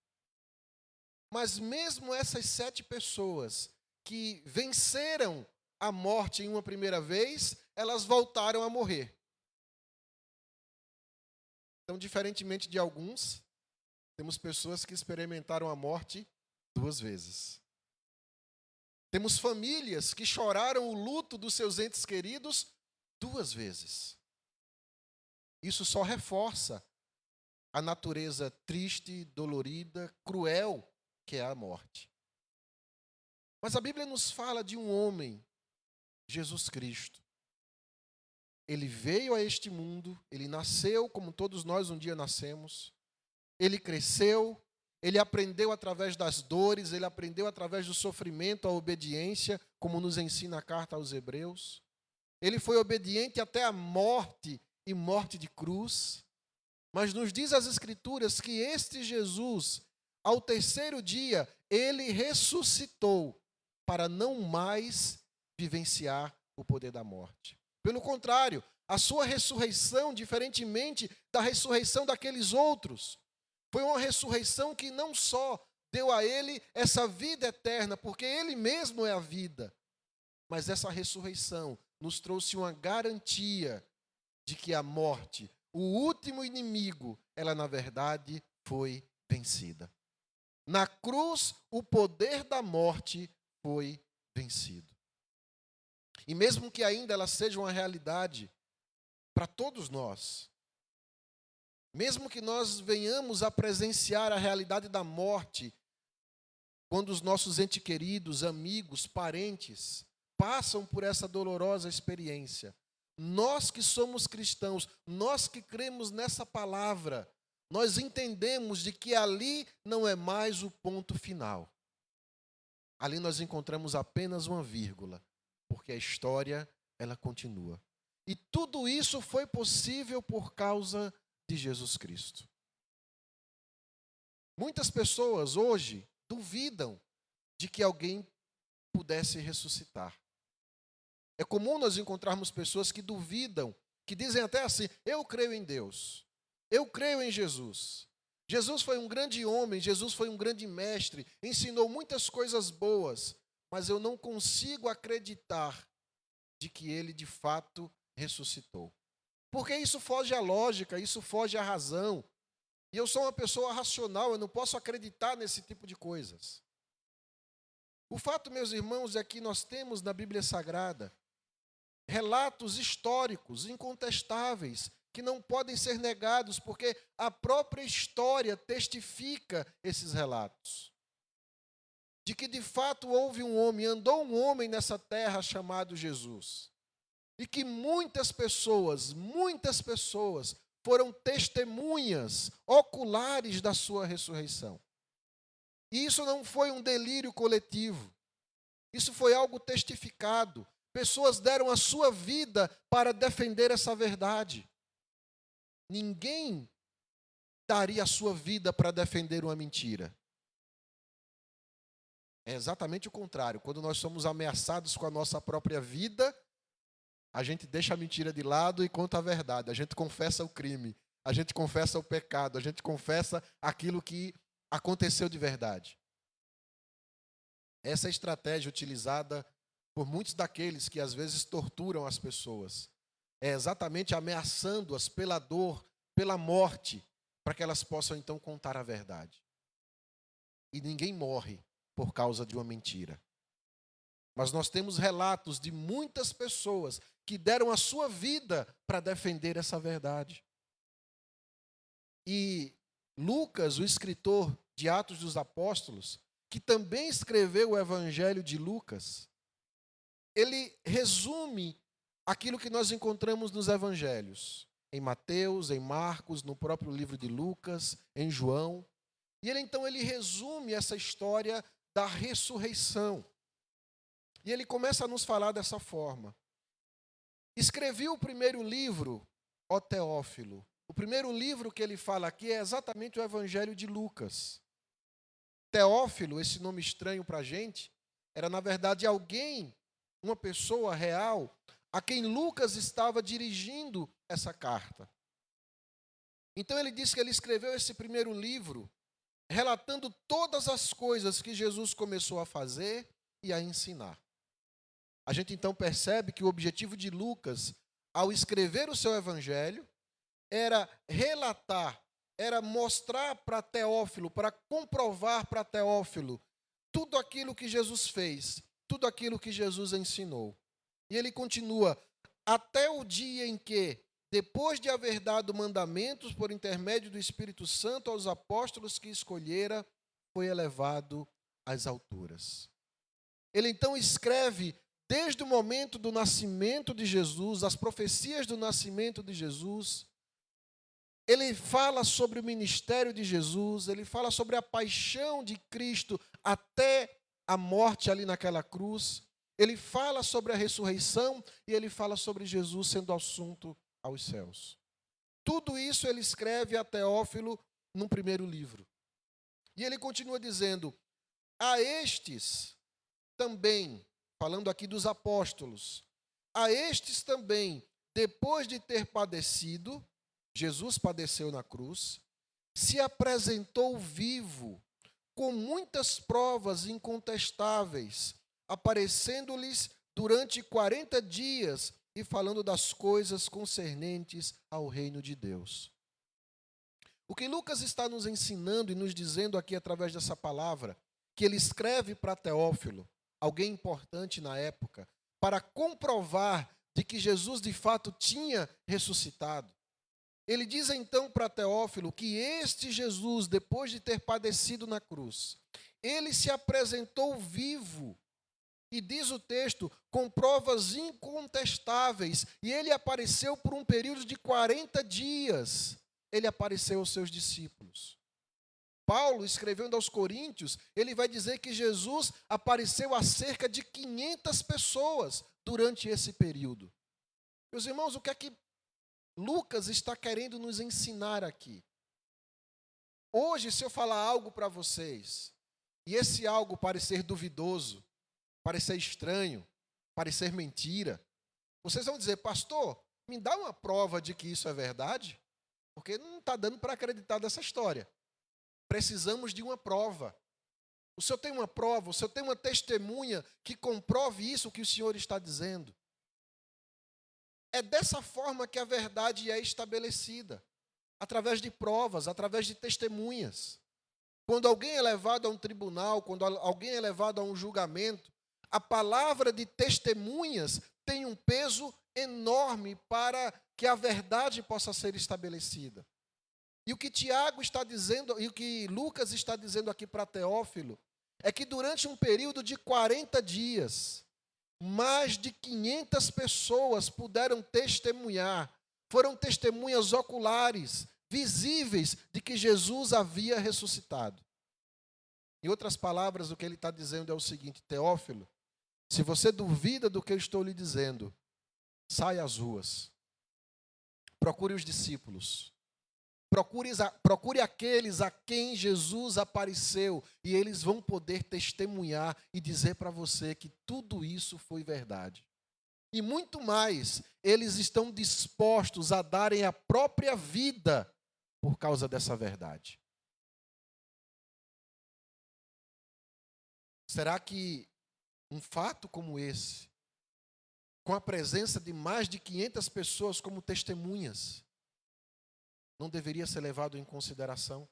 [SPEAKER 6] Mas mesmo essas 7 pessoas que venceram a morte em uma primeira vez, elas voltaram a morrer. Então, diferentemente de alguns, temos pessoas que experimentaram a morte 2 vezes. Temos famílias que choraram o luto dos seus entes queridos 2 vezes. Isso só reforça a natureza triste, dolorida, cruel que é a morte. Mas a Bíblia nos fala de um homem, Jesus Cristo. Ele veio a este mundo, ele nasceu como todos nós um dia nascemos. Ele cresceu, ele aprendeu através das dores, ele aprendeu através do sofrimento, a obediência, como nos ensina a carta aos Hebreus. Ele foi obediente até a morte e morte de cruz. Mas nos diz as Escrituras que este Jesus, ao 3º dia, ele ressuscitou para não mais vivenciar o poder da morte. Pelo contrário, a sua ressurreição, diferentemente da ressurreição daqueles outros, foi uma ressurreição que não só deu a ele essa vida eterna, porque ele mesmo é a vida, mas essa ressurreição nos trouxe uma garantia de que a morte, o último inimigo, ela na verdade foi vencida. Na cruz, o poder da morte foi vencido. E mesmo que ainda ela seja uma realidade para todos nós, mesmo que nós venhamos a presenciar a realidade da morte, quando os nossos entes queridos, amigos, parentes, passam por essa dolorosa experiência, nós que somos cristãos, nós que cremos nessa palavra, nós entendemos de que ali não é mais o ponto final. Ali nós encontramos apenas uma vírgula, porque a história, ela continua. E tudo isso foi possível por causa de Jesus Cristo. Muitas pessoas hoje duvidam de que alguém pudesse ressuscitar. É comum nós encontrarmos pessoas que duvidam, que dizem até assim: eu creio em Deus, eu creio em Jesus. Jesus foi um grande homem, Jesus foi um grande mestre, ensinou muitas coisas boas, mas eu não consigo acreditar de que ele de fato ressuscitou. Porque isso foge à lógica, isso foge à razão. E eu sou uma pessoa racional, eu não posso acreditar nesse tipo de coisas. O fato, meus irmãos, é que nós temos na Bíblia Sagrada relatos históricos, incontestáveis, que não podem ser negados, porque a própria história testifica esses relatos. De que de fato houve um homem, andou um homem nessa terra chamado Jesus. E que muitas pessoas foram testemunhas oculares da sua ressurreição. E isso não foi um delírio coletivo. Isso foi algo testificado. Pessoas deram a sua vida para defender essa verdade. Ninguém daria a sua vida para defender uma mentira. É exatamente o contrário. Quando nós somos ameaçados com a nossa própria vida, a gente deixa a mentira de lado e conta a verdade. A gente confessa o crime, a gente confessa o pecado, a gente confessa aquilo que aconteceu de verdade. Essa é a estratégia utilizada por muitos daqueles que às vezes torturam as pessoas. É exatamente ameaçando-as pela dor, pela morte, para que elas possam então contar a verdade. E ninguém morre por causa de uma mentira. Mas nós temos relatos de muitas pessoas que deram a sua vida para defender essa verdade. E Lucas, o escritor de Atos dos Apóstolos, que também escreveu o Evangelho de Lucas, ele resume aquilo que nós encontramos nos evangelhos, em Mateus, em Marcos, no próprio livro de Lucas, em João. E ele resume essa história da ressurreição. E ele começa a nos falar dessa forma. Escrevi o primeiro livro, ó Teófilo. O primeiro livro que ele fala aqui é exatamente o Evangelho de Lucas. Teófilo, esse nome estranho para a gente, era na verdade alguém, uma pessoa real, a quem Lucas estava dirigindo essa carta. Então ele diz que ele escreveu esse primeiro livro, relatando todas as coisas que Jesus começou a fazer e a ensinar. A gente então percebe que o objetivo de Lucas, ao escrever o seu evangelho, era relatar, era mostrar para Teófilo, para comprovar para Teófilo tudo aquilo que Jesus fez, tudo aquilo que Jesus ensinou. E ele continua, até o dia em que, depois de haver dado mandamentos por intermédio do Espírito Santo aos apóstolos que escolhera, foi elevado às alturas. Ele então escreve, desde o momento do nascimento de Jesus, as profecias do nascimento de Jesus. Ele fala sobre o ministério de Jesus, ele fala sobre a paixão de Cristo até a morte ali naquela cruz. Ele fala sobre a ressurreição e ele fala sobre Jesus sendo assunto aos céus. Tudo isso ele escreve a Teófilo num primeiro livro. E ele continua dizendo, a estes também, falando aqui dos apóstolos, a estes também, depois de ter padecido, Jesus padeceu na cruz, se apresentou vivo, com muitas provas incontestáveis, aparecendo-lhes durante 40 dias e falando das coisas concernentes ao reino de Deus. O que Lucas está nos ensinando e nos dizendo aqui através dessa palavra, que ele escreve para Teófilo, alguém importante na época, para comprovar de que Jesus de fato tinha ressuscitado. Ele diz então para Teófilo que este Jesus, depois de ter padecido na cruz, ele se apresentou vivo, e diz o texto, com provas incontestáveis, e ele apareceu por um período de 40 dias, ele apareceu aos seus discípulos. Paulo, escrevendo aos Coríntios, ele vai dizer que Jesus apareceu a cerca de 500 pessoas durante esse período. Meus irmãos, o que é que Lucas está querendo nos ensinar aqui? Hoje, se eu falar algo para vocês, e esse algo parecer duvidoso, parecer estranho, parecer mentira, vocês vão dizer, pastor, me dá uma prova de que isso é verdade? Porque não está dando para acreditar dessa história. Precisamos de uma prova. O senhor tem uma prova, o senhor tem uma testemunha que comprove isso que o senhor está dizendo. É dessa forma que a verdade é estabelecida, através de provas, através de testemunhas. Quando alguém é levado a um tribunal, quando alguém é levado a um julgamento, a palavra de testemunhas tem um peso enorme para que a verdade possa ser estabelecida. E o que Tiago está dizendo, e o que Lucas está dizendo aqui para Teófilo, é que durante um período de 40 dias, mais de 500 pessoas puderam testemunhar, foram testemunhas oculares, visíveis, de que Jesus havia ressuscitado. Em outras palavras, o que ele está dizendo é o seguinte, Teófilo, se você duvida do que eu estou lhe dizendo, saia às ruas, procure os discípulos, procure aqueles a quem Jesus apareceu, e eles vão poder testemunhar e dizer para você que tudo isso foi verdade. E muito mais, eles estão dispostos a darem a própria vida por causa dessa verdade. Será que um fato como esse, com a presença de mais de 500 pessoas como testemunhas, não deveria ser levado em consideração?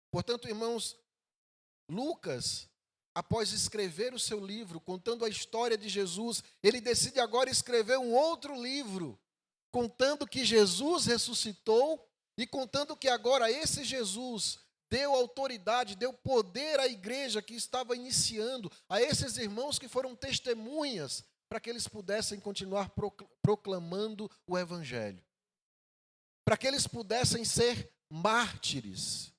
[SPEAKER 6] Portanto, irmãos, Lucas, após escrever o seu livro, contando a história de Jesus, ele decide agora escrever um outro livro, contando que Jesus ressuscitou E contando que agora esse Jesus deu autoridade, deu poder à igreja que estava iniciando, a esses irmãos que foram testemunhas, para que eles pudessem continuar proclamando o evangelho. Para que eles pudessem ser mártires.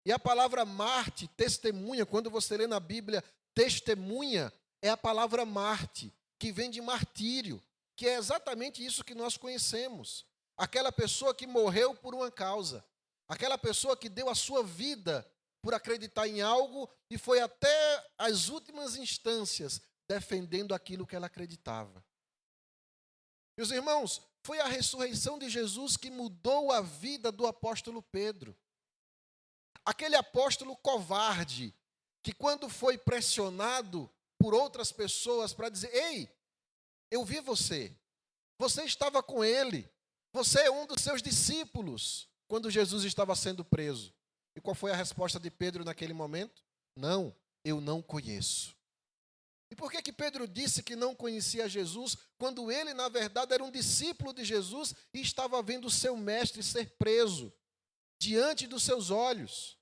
[SPEAKER 6] E a palavra mártir, testemunha, quando você lê na Bíblia testemunha, é a palavra mártir, que vem de martírio, que é exatamente isso que nós conhecemos. Aquela pessoa que morreu por uma causa. Aquela pessoa que deu a sua vida por acreditar em algo e foi até as últimas instâncias defendendo aquilo que ela acreditava. Meus irmãos, foi a ressurreição de Jesus que mudou a vida do apóstolo Pedro. Aquele apóstolo covarde, que quando foi pressionado por outras pessoas para dizer: ei, eu vi você estava com ele, você é um dos seus discípulos, quando Jesus estava sendo preso. E qual foi a resposta de Pedro naquele momento? Não, eu não conheço. E por que Pedro disse que não conhecia Jesus, quando ele, na verdade, era um discípulo de Jesus e estava vendo o seu mestre ser preso diante dos seus olhos?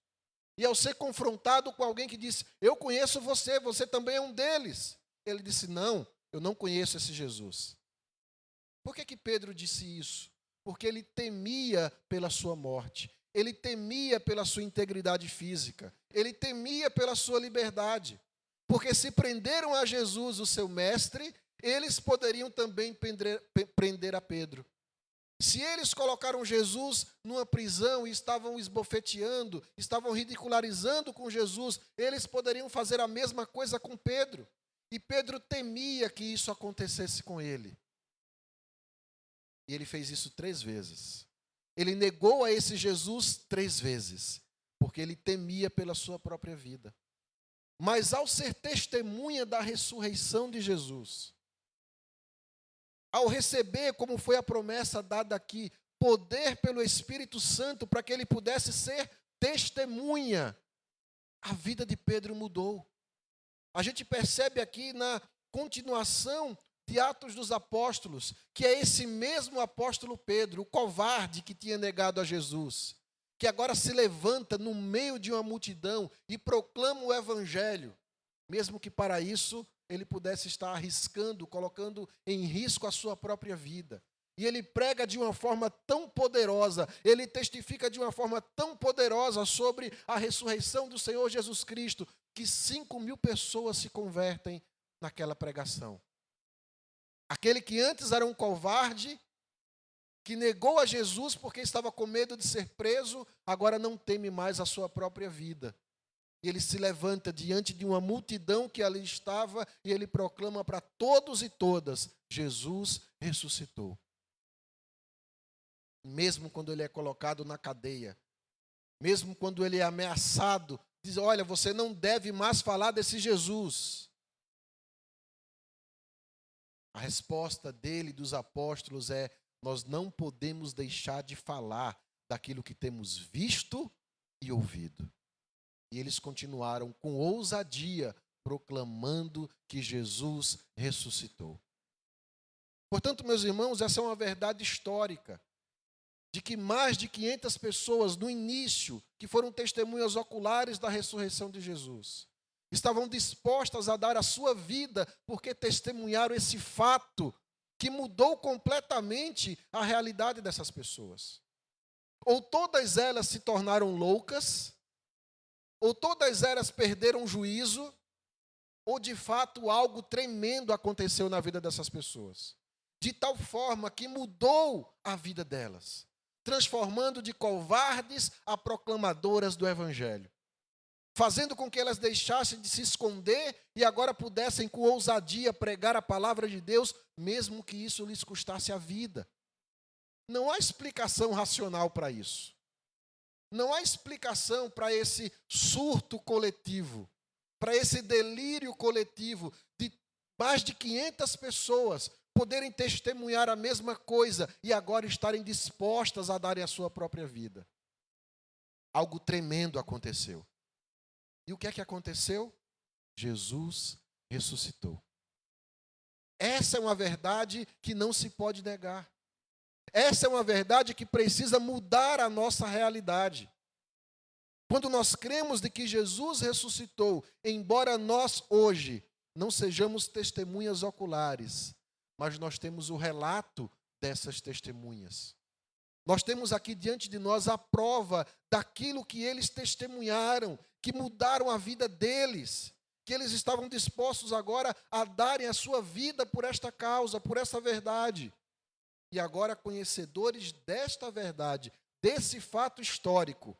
[SPEAKER 6] E ao ser confrontado com alguém que disse: eu conheço você, você também é um deles. Ele disse: não, eu não conheço esse Jesus. Por que Pedro disse isso? Porque ele temia pela sua morte, ele temia pela sua integridade física, ele temia pela sua liberdade. Porque se prenderam a Jesus, o seu mestre, eles poderiam também prender a Pedro. Se eles colocaram Jesus numa prisão e estavam esbofeteando, estavam ridicularizando com Jesus, eles poderiam fazer a mesma coisa com Pedro. E Pedro temia que isso acontecesse com ele. E ele fez isso 3 vezes. Ele negou a esse Jesus 3 vezes, porque ele temia pela sua própria vida. Mas ao ser testemunha da ressurreição de Jesus, ao receber, como foi a promessa dada aqui, poder pelo Espírito Santo para que ele pudesse ser testemunha, a vida de Pedro mudou. A gente percebe aqui na continuação de Atos dos Apóstolos, que é esse mesmo apóstolo Pedro, o covarde que tinha negado a Jesus, que agora se levanta no meio de uma multidão e proclama o evangelho, mesmo que para isso ele pudesse estar arriscando, colocando em risco a sua própria vida. E ele prega de uma forma tão poderosa, ele testifica de uma forma tão poderosa sobre a ressurreição do Senhor Jesus Cristo, que 5.000 pessoas se convertem naquela pregação. Aquele que antes era um covarde, que negou a Jesus porque estava com medo de ser preso, agora não teme mais a sua própria vida. E ele se levanta diante de uma multidão que ali estava e ele proclama para todos e todas: Jesus ressuscitou. Mesmo quando ele é colocado na cadeia, mesmo quando ele é ameaçado, diz: olha, você não deve mais falar desse Jesus. A resposta dele, dos apóstolos, é: nós não podemos deixar de falar daquilo que temos visto e ouvido. E eles continuaram com ousadia, proclamando que Jesus ressuscitou. Portanto, meus irmãos, essa é uma verdade histórica, de que mais de 500 pessoas no início, que foram testemunhas oculares da ressurreição de Jesus, estavam dispostas a dar a sua vida porque testemunharam esse fato que mudou completamente a realidade dessas pessoas. Ou todas elas se tornaram loucas, ou todas elas perderam o juízo, ou de fato algo tremendo aconteceu na vida dessas pessoas, de tal forma que mudou a vida delas, transformando de covardes a proclamadoras do Evangelho, fazendo com que elas deixassem de se esconder e agora pudessem com ousadia pregar a palavra de Deus, mesmo que isso lhes custasse a vida. Não há explicação racional para isso. Não há explicação para esse surto coletivo, para esse delírio coletivo de mais de 500 pessoas poderem testemunhar a mesma coisa e agora estarem dispostas a darem a sua própria vida. Algo tremendo aconteceu. E o que é que aconteceu? Jesus ressuscitou. Essa é uma verdade que não se pode negar. Essa é uma verdade que precisa mudar a nossa realidade. Quando nós cremos de que Jesus ressuscitou, embora nós hoje não sejamos testemunhas oculares, mas nós temos o relato dessas testemunhas. Nós temos aqui diante de nós a prova daquilo que eles testemunharam, que mudaram a vida deles, que eles estavam dispostos agora a darem a sua vida por esta causa, por essa verdade. E agora, conhecedores desta verdade, desse fato histórico,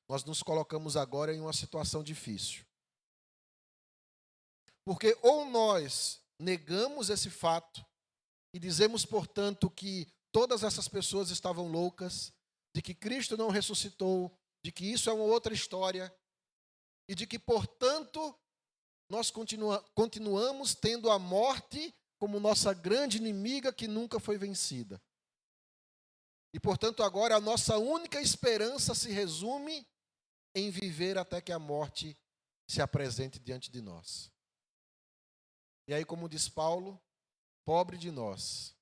[SPEAKER 6] nós nos colocamos agora em uma situação difícil. Porque ou nós negamos esse fato e dizemos, portanto, que todas essas pessoas estavam loucas, de que Cristo não ressuscitou, de que isso é uma outra história, e de que, portanto, nós continuamos tendo a morte como nossa grande inimiga que nunca foi vencida. E, portanto, agora a nossa única esperança se resume em viver até que a morte se apresente diante de nós. E aí, como diz Paulo, pobre de nós.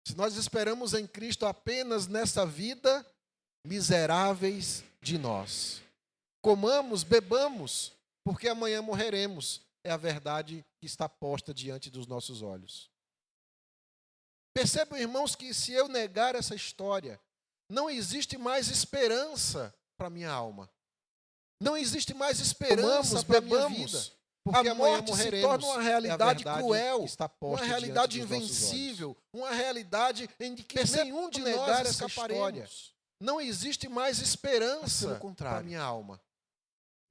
[SPEAKER 6] Se nós esperamos em Cristo apenas nessa vida, miseráveis de nós. Comamos, bebamos, porque amanhã morreremos. É a verdade que está posta diante dos nossos olhos. Percebam, irmãos, que se eu negar essa história, não existe mais esperança para a minha alma. Não existe mais esperança para a minha vida. Porque a morte se torna uma realidade cruel, uma realidade invencível, uma realidade em que nenhum de nós escaparemos. Não existe mais esperança para a minha alma.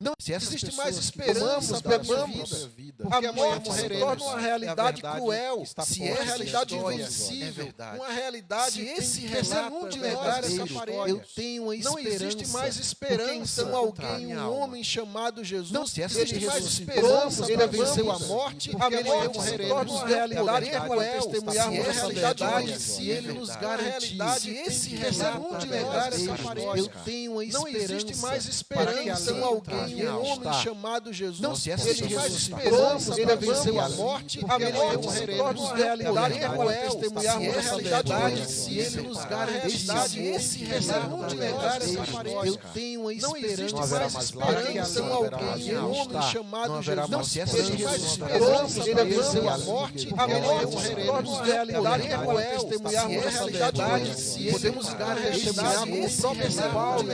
[SPEAKER 6] Não existe mais esperança para a minha vida. A morte se torna uma realidade cruel, uma realidade invencível, uma realidade em que nenhum de nós escaparemos. Eu tenho uma esperança. Não existe mais esperança. Então alguém, um homem chamado Jesus, ele ressuscitou, ele venceu a morte, a morte se torna uma realidade cruel, testemunharmos essa verdade, se ele nos garantir esse nenhum de nós escaparemos. Eu tenho uma esperança. Não existe mais esperança. Então alguém, um homem chamado Jesus, ele ressuscitou, ele venceu a morte, a morte se torna uma realidade cruel, testemunharmos essa verdade, se ele nos garantir esse nenhum de nós escaparemos. Eu tenho uma esperança. Não existe mais esperança. Então alguém, um homem chamado Jesus, ele ressuscitou, ele venceu a morte, a morte se torna uma realidade cruel, testemunharmos essa verdade, se podemos testemunhar o próprio Paulo,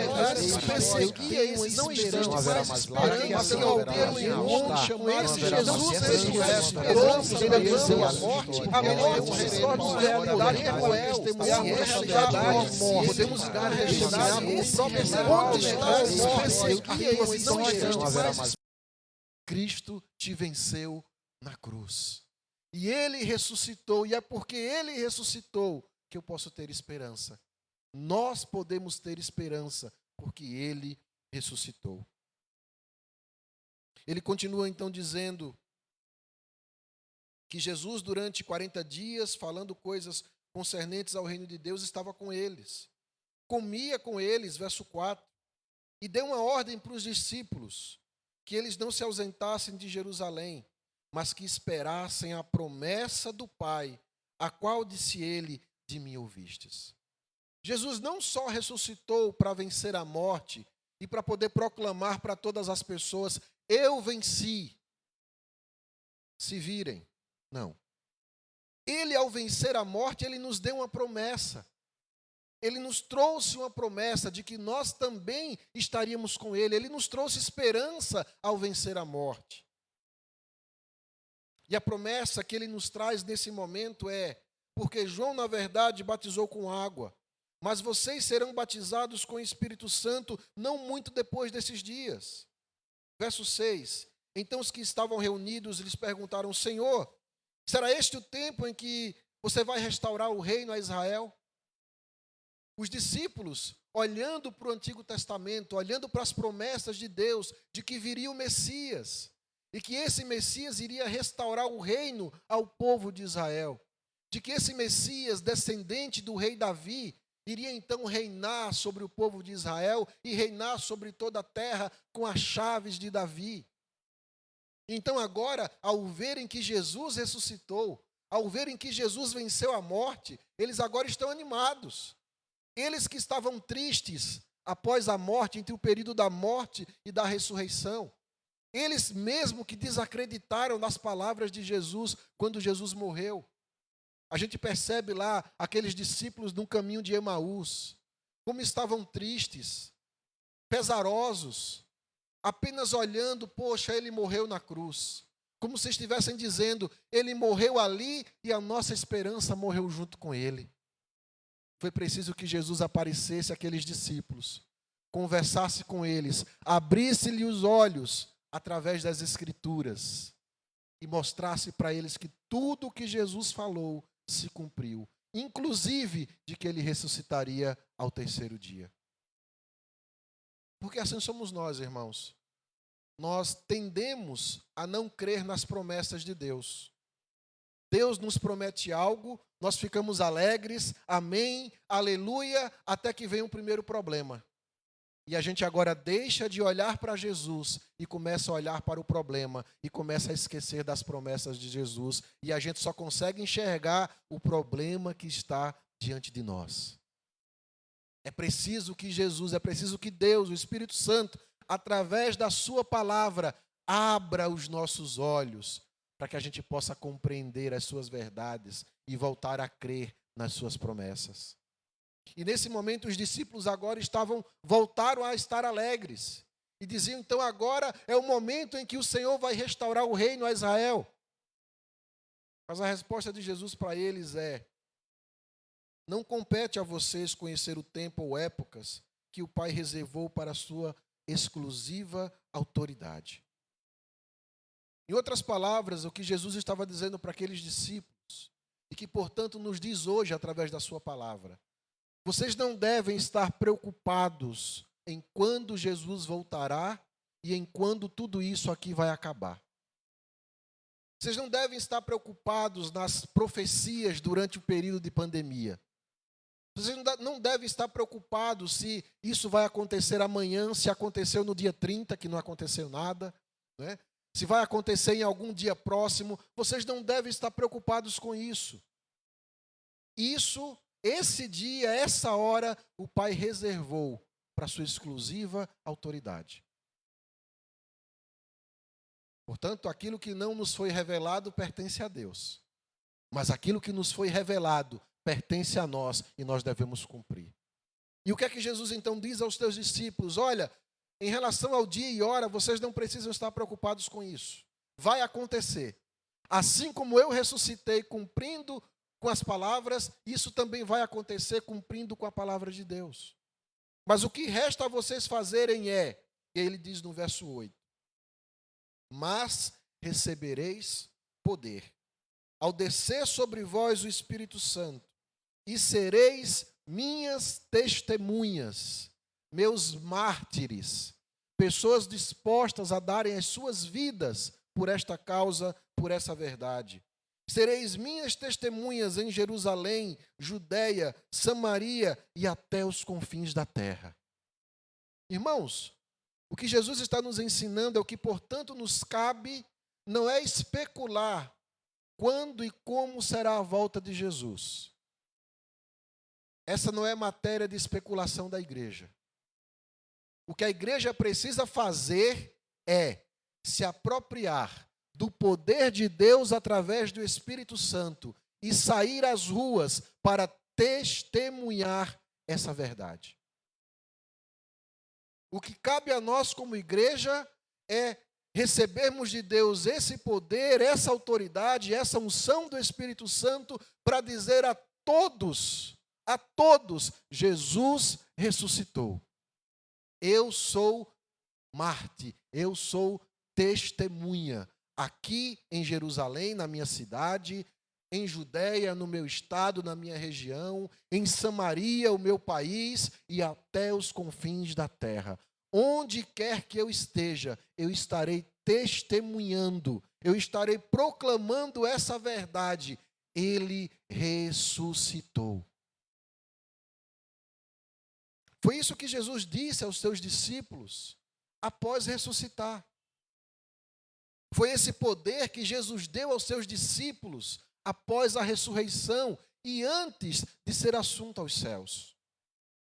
[SPEAKER 6] perseguia esses não existe mais esperança, alguém em homem chamado Jesus, ele ressuscitou, ele venceu a morte, a morte se torna uma realidade cruel, testemunharmos essa verdade, podemos testemunhar o próprio Paulo, perseguia esses não existe mais. Cristo te venceu na cruz. E ele ressuscitou, e é porque ele ressuscitou que eu posso ter esperança. Nós podemos ter esperança porque ele ressuscitou. Ele continua então dizendo que Jesus, durante 40 dias, falando coisas concernentes ao reino de Deus, estava com eles. Comia com eles, verso 4, e deu uma ordem para os discípulos, que eles não se ausentassem de Jerusalém, mas que esperassem a promessa do Pai, a qual disse ele, de mim ouvistes. Jesus não só ressuscitou para vencer a morte e para poder proclamar para todas as pessoas, eu venci, se virem. Não. Ele, ao vencer a morte, ele nos deu uma promessa. Ele nos trouxe uma promessa de que nós também estaríamos com ele. Ele nos trouxe esperança ao vencer a morte. E a promessa que ele nos traz nesse momento é, porque João, na verdade, batizou com água, mas vocês serão batizados com o Espírito Santo não muito depois desses dias. Verso 6. Então os que estavam reunidos lhes perguntaram, Senhor, será este o tempo em que você vai restaurar o reino a Israel? Os discípulos, olhando para o Antigo Testamento, olhando para as promessas de Deus, de que viria o Messias, e que esse Messias iria restaurar o reino ao povo de Israel, de que esse Messias, descendente do rei Davi, iria então reinar sobre o povo de Israel e reinar sobre toda a terra com as chaves de Davi. Então agora, ao verem que Jesus ressuscitou, ao verem que Jesus venceu a morte, eles agora estão animados. Eles que estavam tristes após a morte, entre o período da morte e da ressurreição. Eles mesmo que desacreditaram nas palavras de Jesus quando Jesus morreu. A gente percebe lá aqueles discípulos no caminho de Emaús, como estavam tristes, pesarosos, apenas olhando, poxa, ele morreu na cruz. Como se estivessem dizendo, ele morreu ali e a nossa esperança morreu junto com ele. Foi preciso que Jesus aparecesse àqueles discípulos, conversasse com eles, abrisse-lhe os olhos através das Escrituras e mostrasse para eles que tudo o que Jesus falou se cumpriu, inclusive de que ele ressuscitaria ao terceiro dia. Porque assim somos nós, irmãos. Nós tendemos a não crer nas promessas de Deus. Deus nos promete algo, nós ficamos alegres, amém, aleluia, até que vem o primeiro problema. E a gente agora deixa de olhar para Jesus e começa a olhar para o problema e começa a esquecer das promessas de Jesus. E a gente só consegue enxergar o problema que está diante de nós. É preciso que Jesus, é preciso que Deus, o Espírito Santo, através da sua palavra, abra os nossos olhos para que a gente possa compreender as suas verdades e voltar a crer nas suas promessas. E nesse momento os discípulos agora voltaram a estar alegres. E diziam, então agora é o momento em que o Senhor vai restaurar o reino a Israel. Mas a resposta de Jesus para eles é: não compete a vocês conhecer o tempo ou épocas que o Pai reservou para a sua exclusiva autoridade. Em outras palavras, o que Jesus estava dizendo para aqueles discípulos, e que, portanto, nos diz hoje através da sua palavra: vocês não devem estar preocupados em quando Jesus voltará e em quando tudo isso aqui vai acabar. Vocês não devem estar preocupados nas profecias durante o período de pandemia. Vocês não devem estar preocupados se isso vai acontecer amanhã, se aconteceu no dia 30, que não aconteceu nada, né? Se vai acontecer em algum dia próximo. Vocês não devem estar preocupados com isso. Esse dia, essa hora, o Pai reservou para sua exclusiva autoridade. Portanto, aquilo que não nos foi revelado pertence a Deus. Mas aquilo que nos foi revelado pertence a nós e nós devemos cumprir. E o que é que Jesus então diz aos seus discípulos? Olha, em relação ao dia e hora, vocês não precisam estar preocupados com isso. Vai acontecer. Assim como eu ressuscitei cumprindo com as palavras, isso também vai acontecer cumprindo com a palavra de Deus. Mas o que resta a vocês fazerem é, e ele diz no verso 8, mas recebereis poder, ao descer sobre vós o Espírito Santo, e sereis minhas testemunhas, meus mártires, pessoas dispostas a darem as suas vidas por esta causa, por essa verdade. Sereis minhas testemunhas em Jerusalém, Judeia, Samaria e até os confins da terra. Irmãos, o que Jesus está nos ensinando é o que, portanto, nos cabe não é especular quando e como será a volta de Jesus. Essa não é matéria de especulação da igreja. O que a igreja precisa fazer é se apropriar do poder de Deus através do Espírito Santo e sair às ruas para testemunhar essa verdade. O que cabe a nós como igreja é recebermos de Deus esse poder, essa autoridade, essa unção do Espírito Santo para dizer a todos, Jesus ressuscitou. Eu sou Marte, eu sou testemunha. Aqui em Jerusalém, na minha cidade, em Judeia, no meu estado, na minha região, em Samaria, o meu país, e até os confins da terra. Onde quer que eu esteja, eu estarei testemunhando, eu estarei proclamando essa verdade. Ele ressuscitou. Foi isso que Jesus disse aos seus discípulos após ressuscitar. Foi esse poder que Jesus deu aos seus discípulos após a ressurreição e antes de ser assunto aos céus.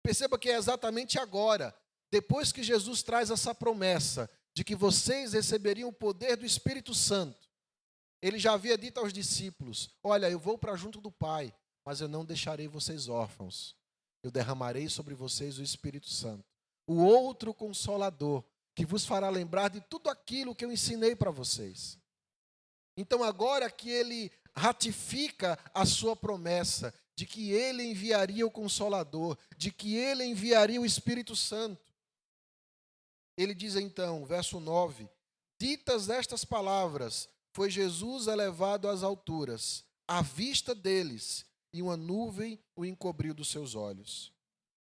[SPEAKER 6] Perceba que é exatamente agora, depois que Jesus traz essa promessa de que vocês receberiam o poder do Espírito Santo. Ele já havia dito aos discípulos: olha, eu vou para junto do Pai, mas eu não deixarei vocês órfãos. Eu derramarei sobre vocês o Espírito Santo, o outro Consolador, que vos fará lembrar de tudo aquilo que eu ensinei para vocês. Então, agora que ele ratifica a sua promessa de que ele enviaria o Consolador, de que ele enviaria o Espírito Santo, ele diz então, verso 9: ditas estas palavras, foi Jesus elevado às alturas, à vista deles, e uma nuvem o encobriu dos seus olhos.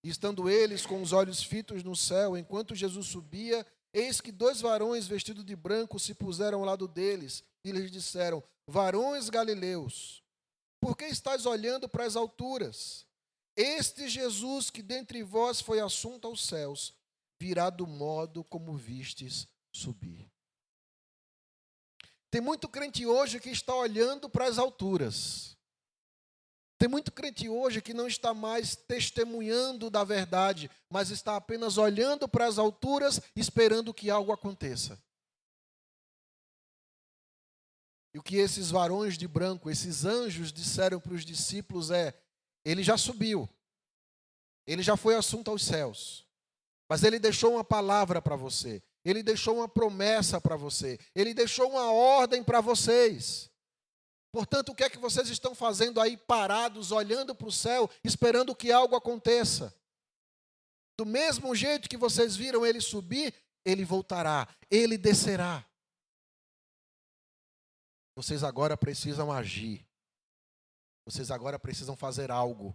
[SPEAKER 6] E estando eles com os olhos fitos no céu, enquanto Jesus subia, eis que 2 varões vestidos de branco se puseram ao lado deles, e lhes disseram: varões galileus, por que estáis olhando para as alturas? Este Jesus que dentre vós foi assunto aos céus, virá do modo como vistes subir. Tem muito crente hoje que está olhando para as alturas. Tem muito crente hoje que não está mais testemunhando da verdade, mas está apenas olhando para as alturas, esperando que algo aconteça. E o que esses varões de branco, esses anjos disseram para os discípulos é: ele já subiu, ele já foi assunto aos céus, mas ele deixou uma palavra para você, ele deixou uma promessa para você, ele deixou uma ordem para vocês. Portanto, o que é que vocês estão fazendo aí parados, olhando para o céu, esperando que algo aconteça? Do mesmo jeito que vocês viram ele subir, ele voltará, ele descerá. Vocês agora precisam agir. Vocês agora precisam fazer algo.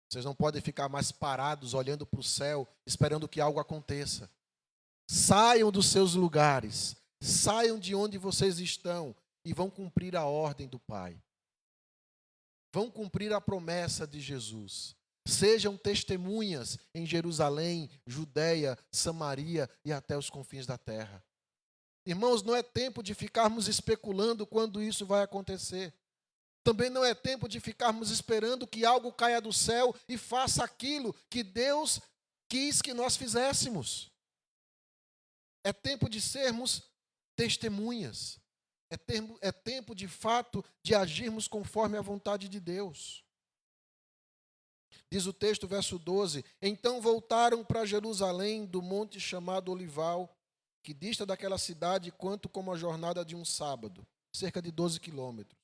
[SPEAKER 6] Vocês não podem ficar mais parados, olhando para o céu, esperando que algo aconteça. Saiam dos seus lugares, saiam de onde vocês estão e vão cumprir a ordem do Pai. Vão cumprir a promessa de Jesus. Sejam testemunhas em Jerusalém, Judeia, Samaria e até os confins da terra. Irmãos, não é tempo de ficarmos especulando quando isso vai acontecer. Também não é tempo de ficarmos esperando que algo caia do céu e faça aquilo que Deus quis que nós fizéssemos. É tempo de sermos testemunhas. É tempo, de fato, de agirmos conforme a vontade de Deus. Diz o texto, verso 12: então voltaram para Jerusalém do monte chamado Olival, que dista daquela cidade quanto como a jornada de um sábado, cerca de 12 quilômetros.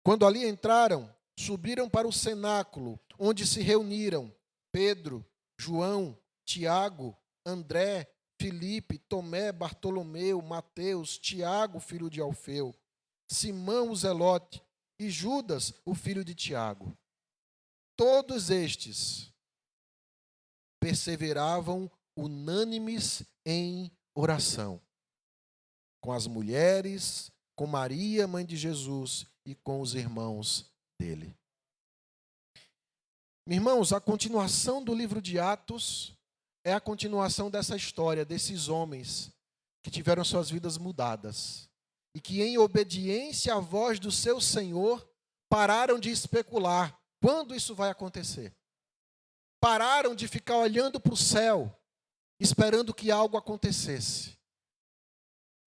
[SPEAKER 6] Quando ali entraram, subiram para o cenáculo, onde se reuniram Pedro, João, Tiago, André, Filipe, Tomé, Bartolomeu, Mateus, Tiago, filho de Alfeu, Simão o Zelote e Judas, o filho de Tiago. Todos estes perseveravam unânimes em oração, com as mulheres, com Maria, mãe de Jesus, e com os irmãos dele. Irmãos, a continuação do livro de Atos é a continuação dessa história, desses homens que tiveram suas vidas mudadas e que, em obediência à voz do seu Senhor, pararam de especular quando isso vai acontecer. Pararam de ficar olhando para o céu, esperando que algo acontecesse.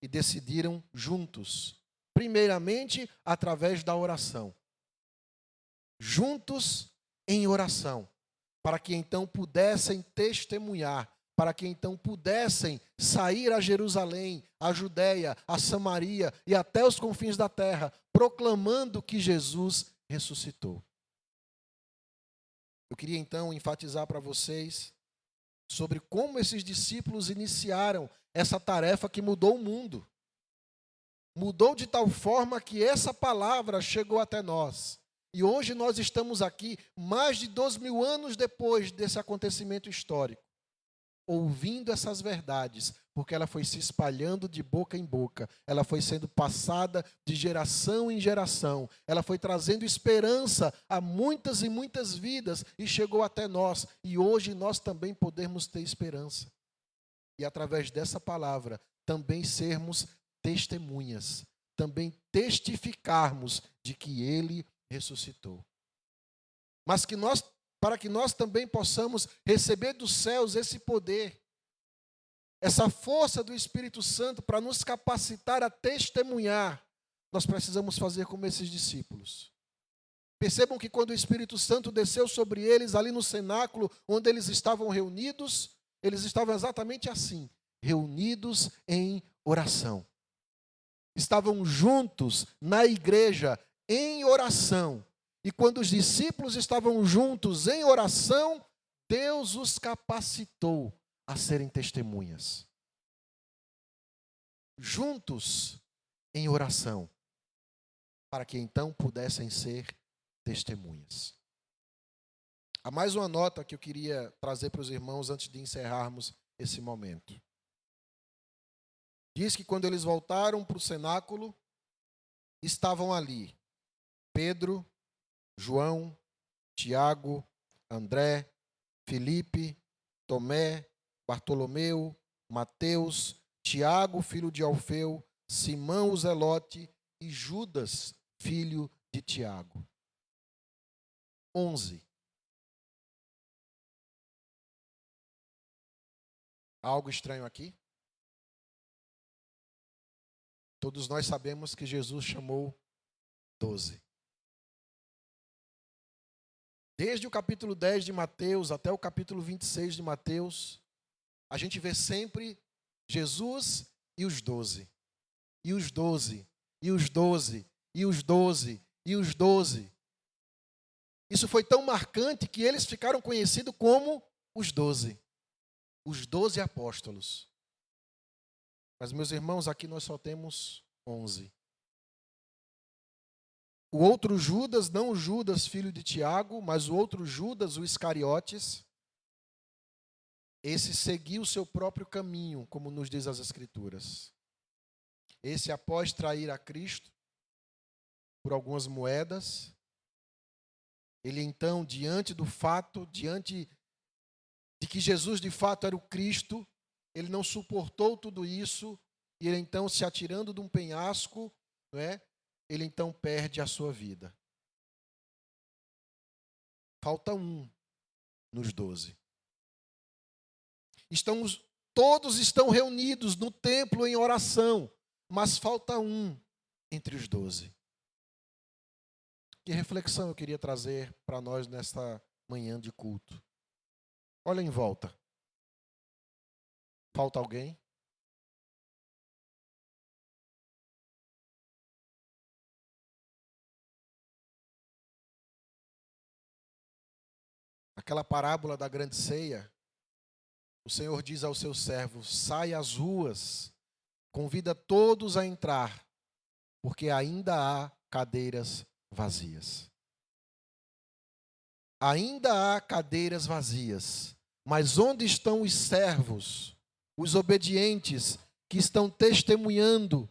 [SPEAKER 6] E decidiram juntos, primeiramente através da oração. Juntos em oração, para que então pudessem testemunhar, para que então pudessem sair a Jerusalém, a Judeia, a Samaria e até os confins da terra, proclamando que Jesus ressuscitou. Eu queria então enfatizar para vocês sobre como esses discípulos iniciaram essa tarefa que mudou o mundo. Mudou de tal forma que essa palavra chegou até nós. E hoje nós estamos aqui, mais de 2000 anos depois desse acontecimento histórico, ouvindo essas verdades, porque ela foi se espalhando de boca em boca, ela foi sendo passada de geração em geração, ela foi trazendo esperança a muitas e muitas vidas e chegou até nós. E hoje nós também podemos ter esperança. E através dessa palavra também sermos testemunhas, também testificarmos de que ele ressuscitou. Mas para que nós também possamos receber dos céus esse poder, essa força do Espírito Santo para nos capacitar a testemunhar, nós precisamos fazer como esses discípulos. Percebam que quando o Espírito Santo desceu sobre eles, ali no cenáculo, onde eles estavam reunidos, eles estavam exatamente assim, reunidos em oração. Estavam juntos na igreja em oração. E quando os discípulos estavam juntos em oração, Deus os capacitou a serem testemunhas. Juntos em oração, para que então pudessem ser testemunhas. Há mais uma nota que eu queria trazer para os irmãos antes de encerrarmos esse momento. Diz que quando eles voltaram para o cenáculo, estavam ali Pedro, João, Tiago, André, Filipe, Tomé, Bartolomeu, Mateus, Tiago, filho de Alfeu, Simão o Zelote e Judas, filho de Tiago. 11. Algo estranho aqui? Todos nós sabemos que Jesus chamou 12. Desde o capítulo 10 de Mateus até o capítulo 26 de Mateus, a gente vê sempre Jesus e os 12. E os 12, e os 12, e os 12, e os 12. Isso foi tão marcante que eles ficaram conhecidos como os 12. Os 12 apóstolos. Mas, meus irmãos, aqui nós só temos 11. O outro Judas, não o Judas, filho de Tiago, mas o outro Judas, o Iscariotes, esse seguiu o seu próprio caminho, como nos diz as Escrituras. Esse, após trair a Cristo por algumas moedas, ele então, diante do fato, diante de que Jesus de fato era o Cristo, ele não suportou tudo isso, e ele então, se atirando de um penhasco, não é? Ele então perde a sua vida. Falta um nos 12. Todos estão reunidos no templo em oração, mas falta um entre os 12. Que reflexão eu queria trazer para nós nesta manhã de culto. Olha em volta. Falta alguém? Aquela parábola da grande ceia, o Senhor diz aos seus servos: sai às ruas, convida todos a entrar, porque ainda há cadeiras vazias. Ainda há cadeiras vazias, mas onde estão os servos, os obedientes, que estão testemunhando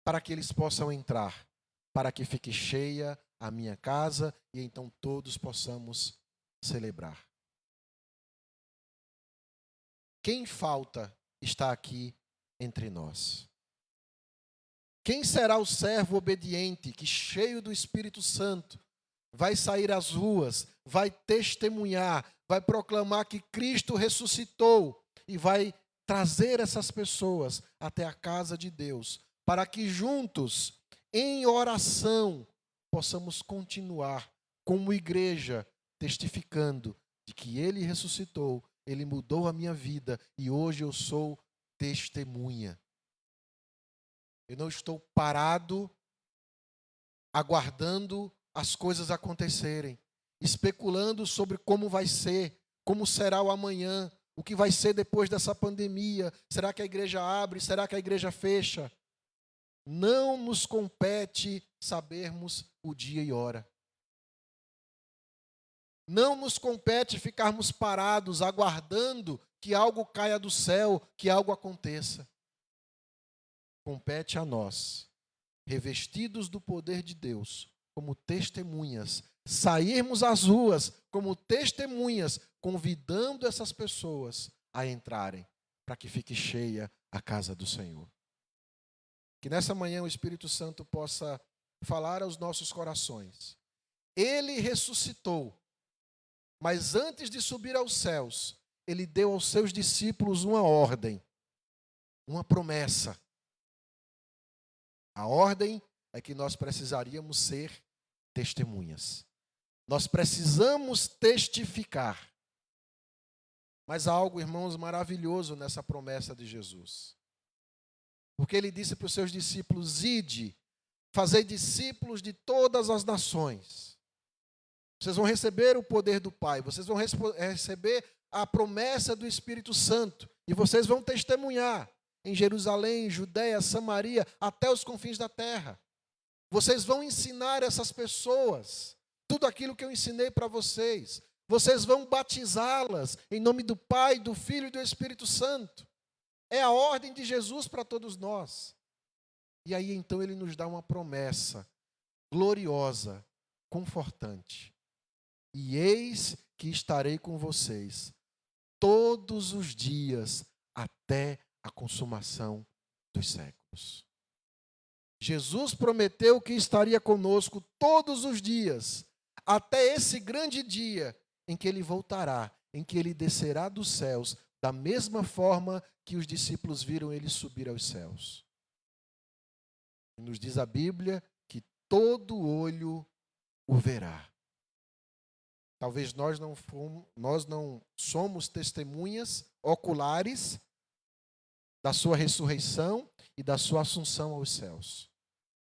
[SPEAKER 6] para que eles possam entrar, para que fique cheia a minha casa e então todos possamos celebrar? Quem falta está aqui entre nós? Quem será o servo obediente que, cheio do Espírito Santo, vai sair às ruas, vai testemunhar, vai proclamar que Cristo ressuscitou e vai trazer essas pessoas até a casa de Deus, para que juntos, em oração, possamos continuar como igreja, testificando de que Ele ressuscitou, Ele mudou a minha vida e hoje eu sou testemunha. Eu não estou parado, aguardando as coisas acontecerem, especulando sobre como vai ser, como será o amanhã, o que vai ser depois dessa pandemia. Será que a igreja abre? Será que a igreja fecha? Não nos compete sabermos o dia e hora. Não nos compete ficarmos parados, aguardando que algo caia do céu, que algo aconteça. Compete a nós, revestidos do poder de Deus, como testemunhas, sairmos às ruas como testemunhas, convidando essas pessoas a entrarem, para que fique cheia a casa do Senhor. Que nessa manhã o Espírito Santo possa falar aos nossos corações. Ele ressuscitou, mas antes de subir aos céus, ele deu aos seus discípulos uma ordem, uma promessa. A ordem é que nós precisaríamos ser testemunhas. Nós precisamos testificar. Mas há algo, irmãos, maravilhoso nessa promessa de Jesus. Porque ele disse para os seus discípulos: ide, fazei discípulos de todas as nações. Vocês vão receber o poder do Pai, vocês vão receber a promessa do Espírito Santo, e vocês vão testemunhar em Jerusalém, Judeia, Samaria, até os confins da terra. Vocês vão ensinar essas pessoas tudo aquilo que eu ensinei para vocês. Vocês vão batizá-las em nome do Pai, do Filho e do Espírito Santo. É a ordem de Jesus para todos nós. E aí então ele nos dá uma promessa gloriosa, confortante. E eis que estarei com vocês todos os dias até a consumação dos séculos. Jesus prometeu que estaria conosco todos os dias, até esse grande dia em que ele voltará, em que ele descerá dos céus, da mesma forma que os discípulos viram ele subir aos céus. E nos diz a Bíblia que todo olho o verá. Talvez nós não somos testemunhas oculares da sua ressurreição e da sua assunção aos céus.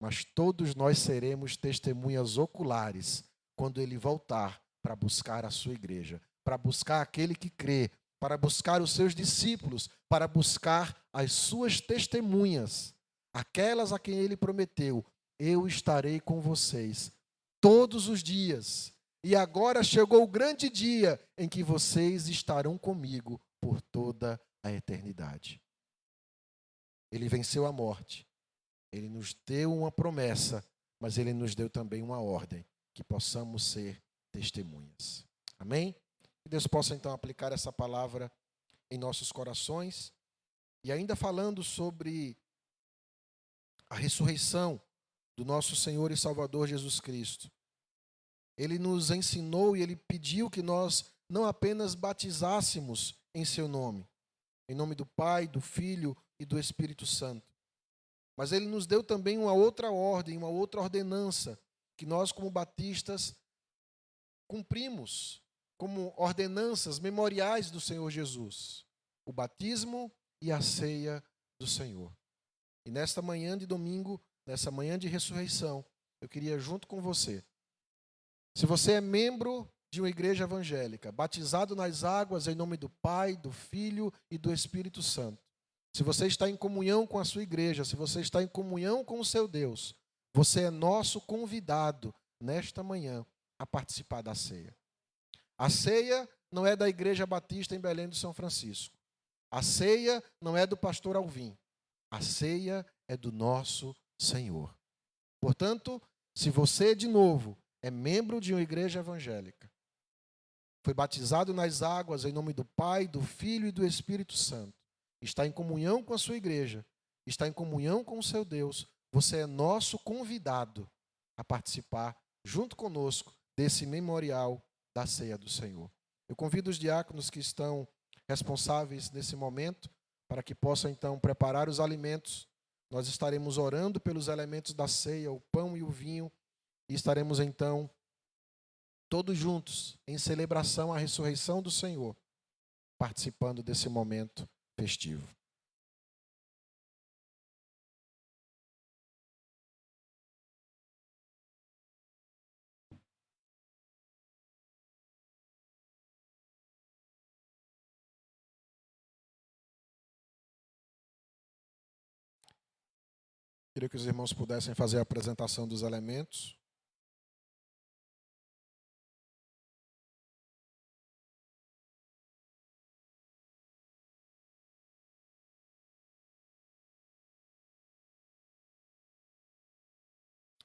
[SPEAKER 6] Mas todos nós seremos testemunhas oculares quando ele voltar para buscar a sua igreja, para buscar aquele que crê, para buscar os seus discípulos, para buscar as suas testemunhas, aquelas a quem ele prometeu: eu estarei com vocês todos os dias. E agora chegou o grande dia em que vocês estarão comigo por toda a eternidade. Ele venceu a morte. Ele nos deu uma promessa, mas ele nos deu também uma ordem, que possamos ser testemunhas. Amém? Que Deus possa então aplicar essa palavra em nossos corações. E ainda falando sobre a ressurreição do nosso Senhor e Salvador Jesus Cristo. Ele nos ensinou e ele pediu que nós não apenas batizássemos em seu nome, em nome do Pai, do Filho e do Espírito Santo. Mas ele nos deu também uma outra ordem, uma outra ordenança, que nós como batistas cumprimos como ordenanças memoriais do Senhor Jesus: o batismo e a ceia do Senhor. E nesta manhã de domingo, nessa manhã de ressurreição, eu queria junto com você, se você é membro de uma igreja evangélica, batizado nas águas em nome do Pai, do Filho e do Espírito Santo, se você está em comunhão com a sua igreja, se você está em comunhão com o seu Deus, você é nosso convidado nesta manhã a participar da ceia. A ceia não é da Igreja Batista em Belém do São Francisco. A ceia não é do pastor Alvim. A ceia é do nosso Senhor. Portanto, se você, de novo, é membro de uma igreja evangélica, foi batizado nas águas em nome do Pai, do Filho e do Espírito Santo, está em comunhão com a sua igreja, está em comunhão com o seu Deus, você é nosso convidado a participar, junto conosco, desse memorial da ceia do Senhor. Eu convido os diáconos que estão responsáveis nesse momento, para que possam então preparar os alimentos. Nós estaremos orando pelos elementos da ceia, o pão e o vinho, e estaremos então todos juntos em celebração à ressurreição do Senhor, participando desse momento festivo. Queria que os irmãos pudessem fazer a apresentação dos elementos.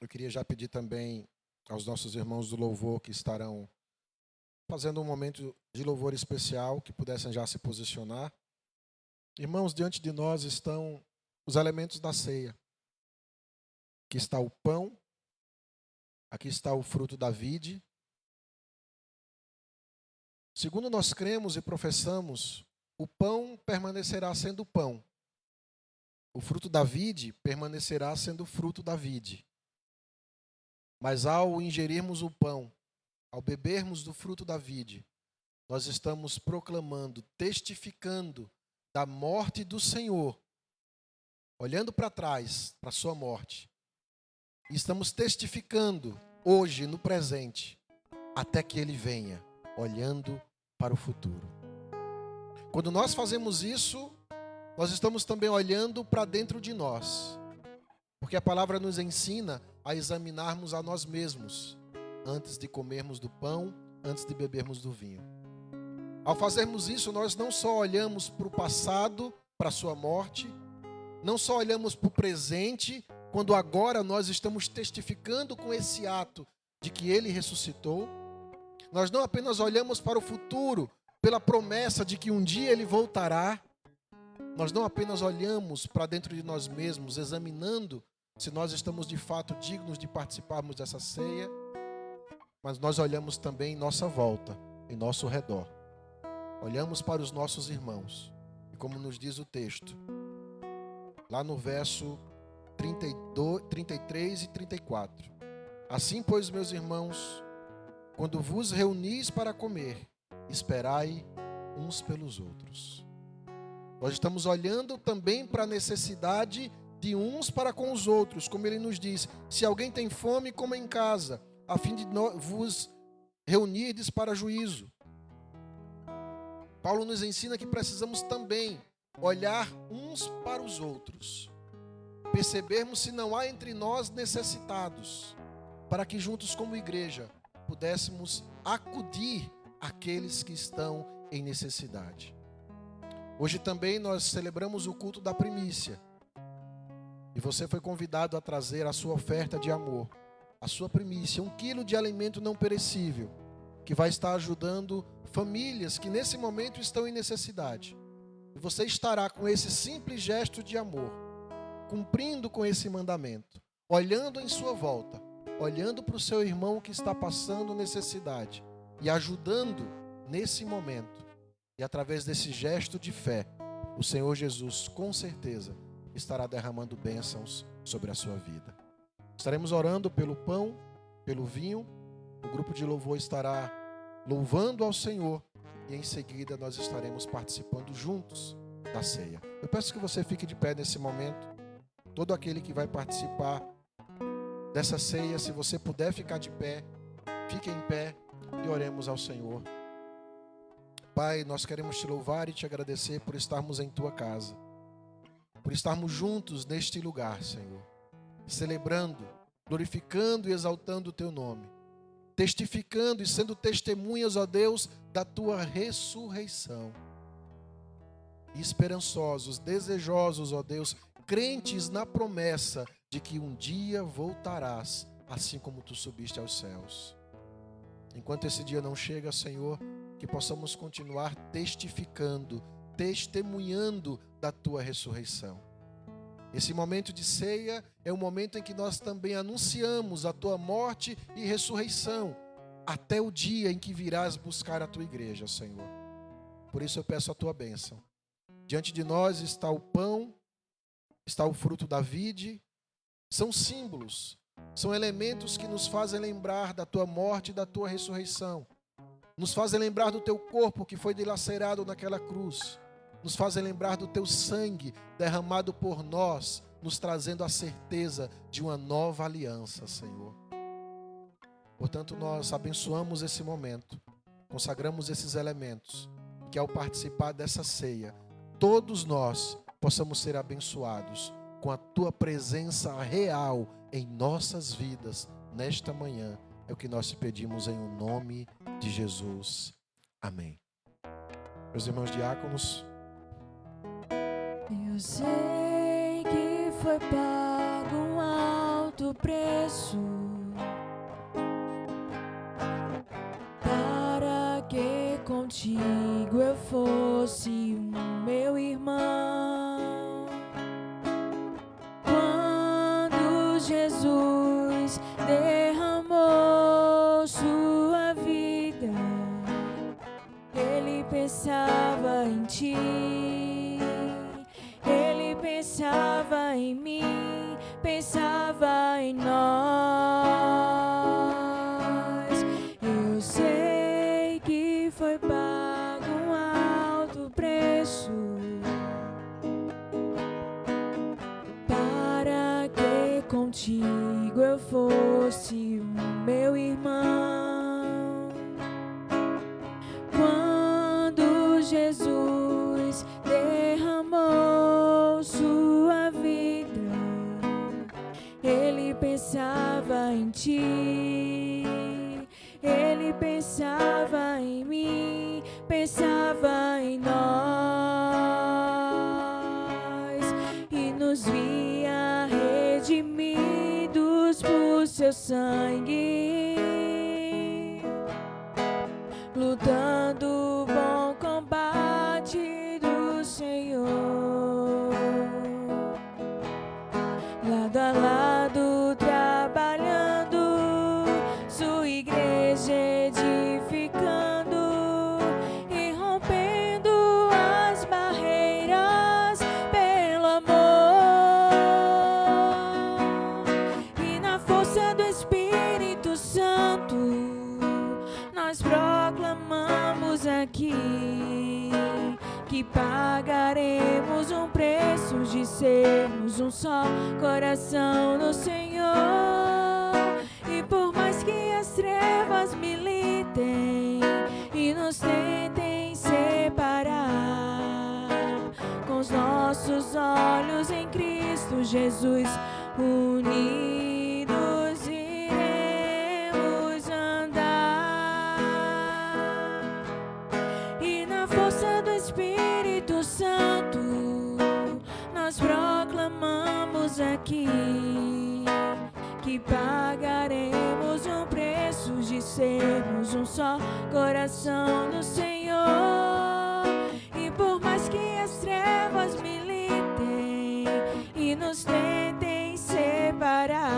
[SPEAKER 6] Eu queria já pedir também aos nossos irmãos do louvor que estarão fazendo um momento de louvor especial, que pudessem já se posicionar. Irmãos, diante de nós estão os elementos da ceia. Aqui está o pão, aqui está o fruto da vide. Segundo nós cremos e professamos, o pão permanecerá sendo pão. O fruto da vide permanecerá sendo fruto da vide. Mas ao ingerirmos o pão, ao bebermos do fruto da vide, nós estamos proclamando, testificando da morte do Senhor, olhando para trás, para a sua morte. E estamos testificando hoje, no presente, até que Ele venha, olhando para o futuro. Quando nós fazemos isso, nós estamos também olhando para dentro de nós. Porque a palavra nos ensina a examinarmos a nós mesmos, antes de comermos do pão, antes de bebermos do vinho. Ao fazermos isso, nós não só olhamos para o passado, para a sua morte, não só olhamos para o presente, quando agora nós estamos testificando com esse ato de que Ele ressuscitou. Nós não apenas olhamos para o futuro, pela promessa de que um dia Ele voltará. Nós não apenas olhamos para dentro de nós mesmos, examinando se nós estamos de fato dignos de participarmos dessa ceia, mas nós olhamos também em nossa volta, em nosso redor. Olhamos para os nossos irmãos. E como nos diz o texto, lá no verso 33 e 34. Assim, pois, meus irmãos, quando vos reunis para comer, esperai uns pelos outros. Nós estamos olhando também para a necessidade de uns para com os outros, como ele nos diz: se alguém tem fome, coma em casa, a fim de vos reunirdes para juízo. Paulo nos ensina que precisamos também olhar uns para os outros, percebermos se não há entre nós necessitados, para que juntos como igreja pudéssemos acudir àqueles que estão em necessidade. Hoje também nós celebramos o culto da primícia. E você foi convidado a trazer a sua oferta de amor, a sua primícia, 1 quilo de alimento não perecível, que vai estar ajudando famílias que nesse momento estão em necessidade. E você estará com esse simples gesto de amor, cumprindo com esse mandamento, olhando em sua volta, olhando para o seu irmão que está passando necessidade e ajudando nesse momento. E através desse gesto de fé, o Senhor Jesus, com certeza, estará derramando bênçãos sobre a sua vida. Estaremos orando pelo pão, pelo vinho. O grupo de louvor estará louvando ao Senhor e em seguida nós estaremos participando juntos da ceia. Eu peço que você fique de pé nesse momento. Todo aquele que vai participar dessa ceia, se você puder ficar de pé, fique em pé e oremos ao Senhor. Pai, nós queremos te louvar e te agradecer por estarmos em tua casa, por estarmos juntos neste lugar, Senhor, celebrando, glorificando e exaltando o teu nome, testificando e sendo testemunhas, ó Deus, da tua ressurreição. E esperançosos, desejosos, ó Deus, crentes na promessa de que um dia voltarás, assim como tu subiste aos céus. Enquanto esse dia não chega, Senhor, que possamos continuar testificando, testemunhando da tua ressurreição. Esse momento de ceia é o momento em que nós também anunciamos a tua morte e ressurreição, até o dia em que virás buscar a tua igreja, Senhor. Por isso eu peço a tua bênção. Diante de nós está o pão, está o fruto da vide, são símbolos, são elementos que nos fazem lembrar da tua morte e da tua ressurreição. Nos fazem lembrar do teu corpo que foi dilacerado naquela cruz. Nos fazem lembrar do teu sangue derramado por nós, nos trazendo a certeza de uma nova aliança, Senhor. Portanto, nós abençoamos esse momento, consagramos esses elementos, que ao participar dessa ceia, todos nós possamos ser abençoados com a tua presença real em nossas vidas nesta manhã. É o que nós te pedimos em o nome de Jesus. Amém. Meus irmãos diáconos.
[SPEAKER 1] Eu sei que foi pago um alto preço para que contigo eu fosse o meu irmão. Quando Jesus pensava em ti, ele pensava em mim, pensava em nós. Eu sei que foi pago um alto preço para que contigo eu fosse o meu irmão. Quando Jesus derramou sua vida, ele pensava em ti, ele pensava em mim, pensava em nós e nos via redimidos por seu sangue, lutando o bom combate do Senhor, lado a lado trabalhando, sua igreja edificando e rompendo as barreiras pelo amor. E na força do Espírito Santo nós proclamamos aqui que pagaremos um preço de sermos um só coração no Senhor. E por mais que as trevas militem e nos tentem separar, com os nossos olhos em Cristo Jesus unidos iremos andar. E na força do Espírito Santo nós proclamamos aqui que pagaremos um preço de sermos um só coração no Senhor. E por mais que as trevas militem e nos tentem separar,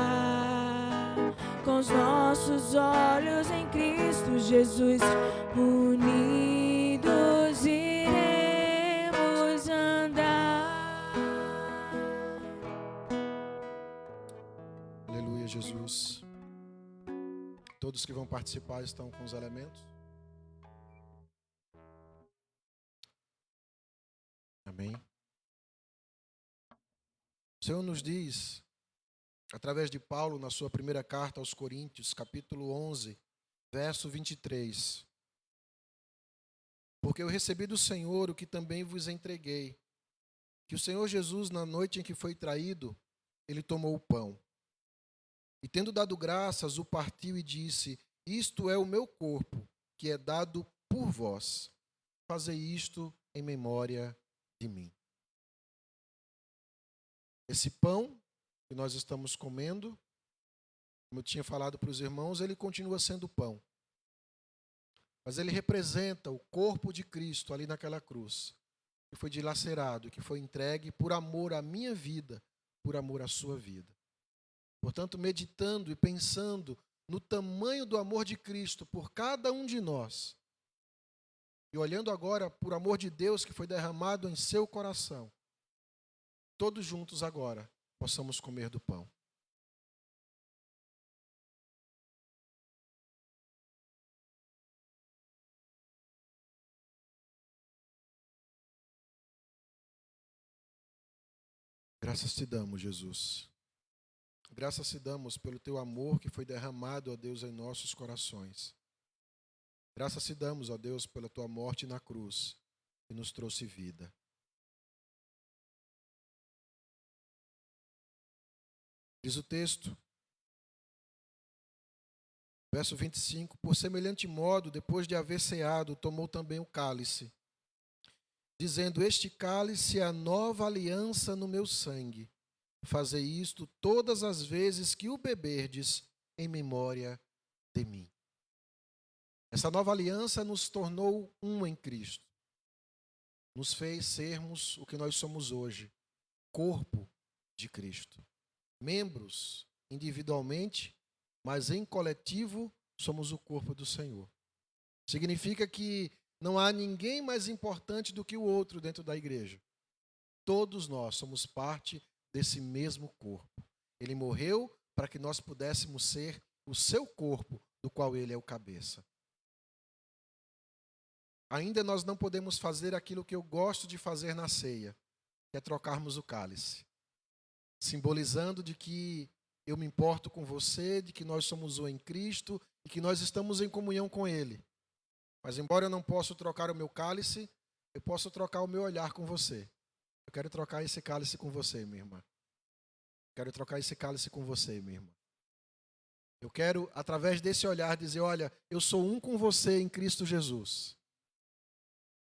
[SPEAKER 1] com os nossos olhos em Cristo Jesus unidos iremos andar.
[SPEAKER 6] Aleluia, Jesus. Todos que vão participar estão com os elementos? Amém. O Senhor nos diz, através de Paulo, na sua primeira carta aos Coríntios, capítulo 11, verso 23. Porque eu recebi do Senhor o que também vos entreguei, que o Senhor Jesus, na noite em que foi traído, ele tomou o pão. E tendo dado graças, o partiu e disse: isto é o meu corpo, que é dado por vós. Fazei isto em memória de mim. Esse pão que nós estamos comendo, como eu tinha falado para os irmãos, ele continua sendo pão. Mas ele representa o corpo de Cristo ali naquela cruz, que foi dilacerado, que foi entregue por amor à minha vida, por amor à sua vida. Portanto, meditando e pensando no tamanho do amor de Cristo por cada um de nós, e olhando agora por amor de Deus que foi derramado em seu coração, todos juntos agora possamos comer do pão. Graças te damos, Jesus. Graças te damos pelo teu amor que foi derramado, ó Deus, em nossos corações. Graças te damos, ó Deus, pela tua morte na cruz, que nos trouxe vida. Diz o texto, verso 25, por semelhante modo, depois de haver ceado, tomou também o cálice, dizendo: este cálice é a nova aliança no meu sangue. Fazei isto todas as vezes que o beberdes em memória de mim. Essa nova aliança nos tornou um em Cristo. Nos fez sermos o que nós somos hoje, corpo de Cristo. Membros individualmente, mas em coletivo somos o corpo do Senhor. Significa que não há ninguém mais importante do que o outro dentro da igreja. Todos nós somos parte desse mesmo corpo. Ele morreu para que nós pudéssemos ser o seu corpo, do qual ele é o cabeça. Ainda nós não podemos fazer aquilo que eu gosto de fazer na ceia, que é trocarmos o cálice, simbolizando de que eu me importo com você, de que nós somos um em Cristo e que nós estamos em comunhão com Ele. Mas embora eu não possa trocar o meu cálice, eu posso trocar o meu olhar com você. Eu quero trocar esse cálice com você, minha irmã. Quero trocar esse cálice com você, minha irmã. Eu quero, através desse olhar, dizer, olha, eu sou um com você em Cristo Jesus.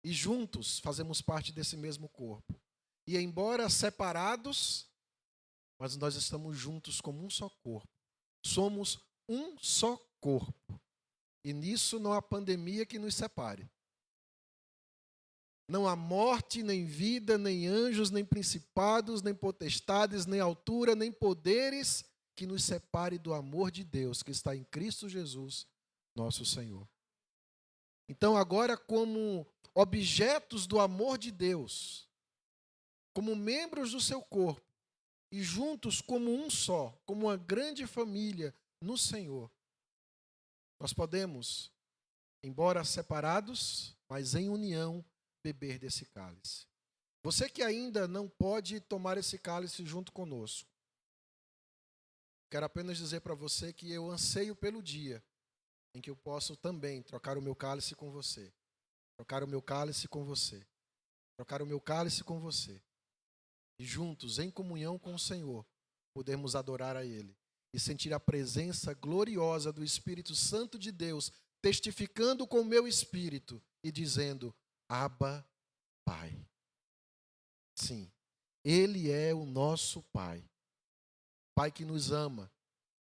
[SPEAKER 6] E juntos fazemos parte desse mesmo corpo. E embora separados, mas nós estamos juntos como um só corpo. Somos um só corpo. E nisso não há pandemia que nos separe. Não há morte, nem vida, nem anjos, nem principados, nem potestades, nem altura, nem poderes que nos separe do amor de Deus que está em Cristo Jesus, nosso Senhor. Então agora, como objetos do amor de Deus, como membros do seu corpo, e juntos como um só, como uma grande família no Senhor, nós podemos, embora separados, mas em união, beber desse cálice. Você que ainda não pode tomar esse cálice junto conosco, quero apenas dizer para você que eu anseio pelo dia em que eu posso também trocar o meu cálice com você. Trocar o meu cálice com você. Trocar o meu cálice com você. E juntos, em comunhão com o Senhor, podemos adorar a Ele e sentir a presença gloriosa do Espírito Santo de Deus, testificando com o meu espírito e dizendo, Abba, Pai. Sim, Ele é o nosso Pai. Pai que nos ama.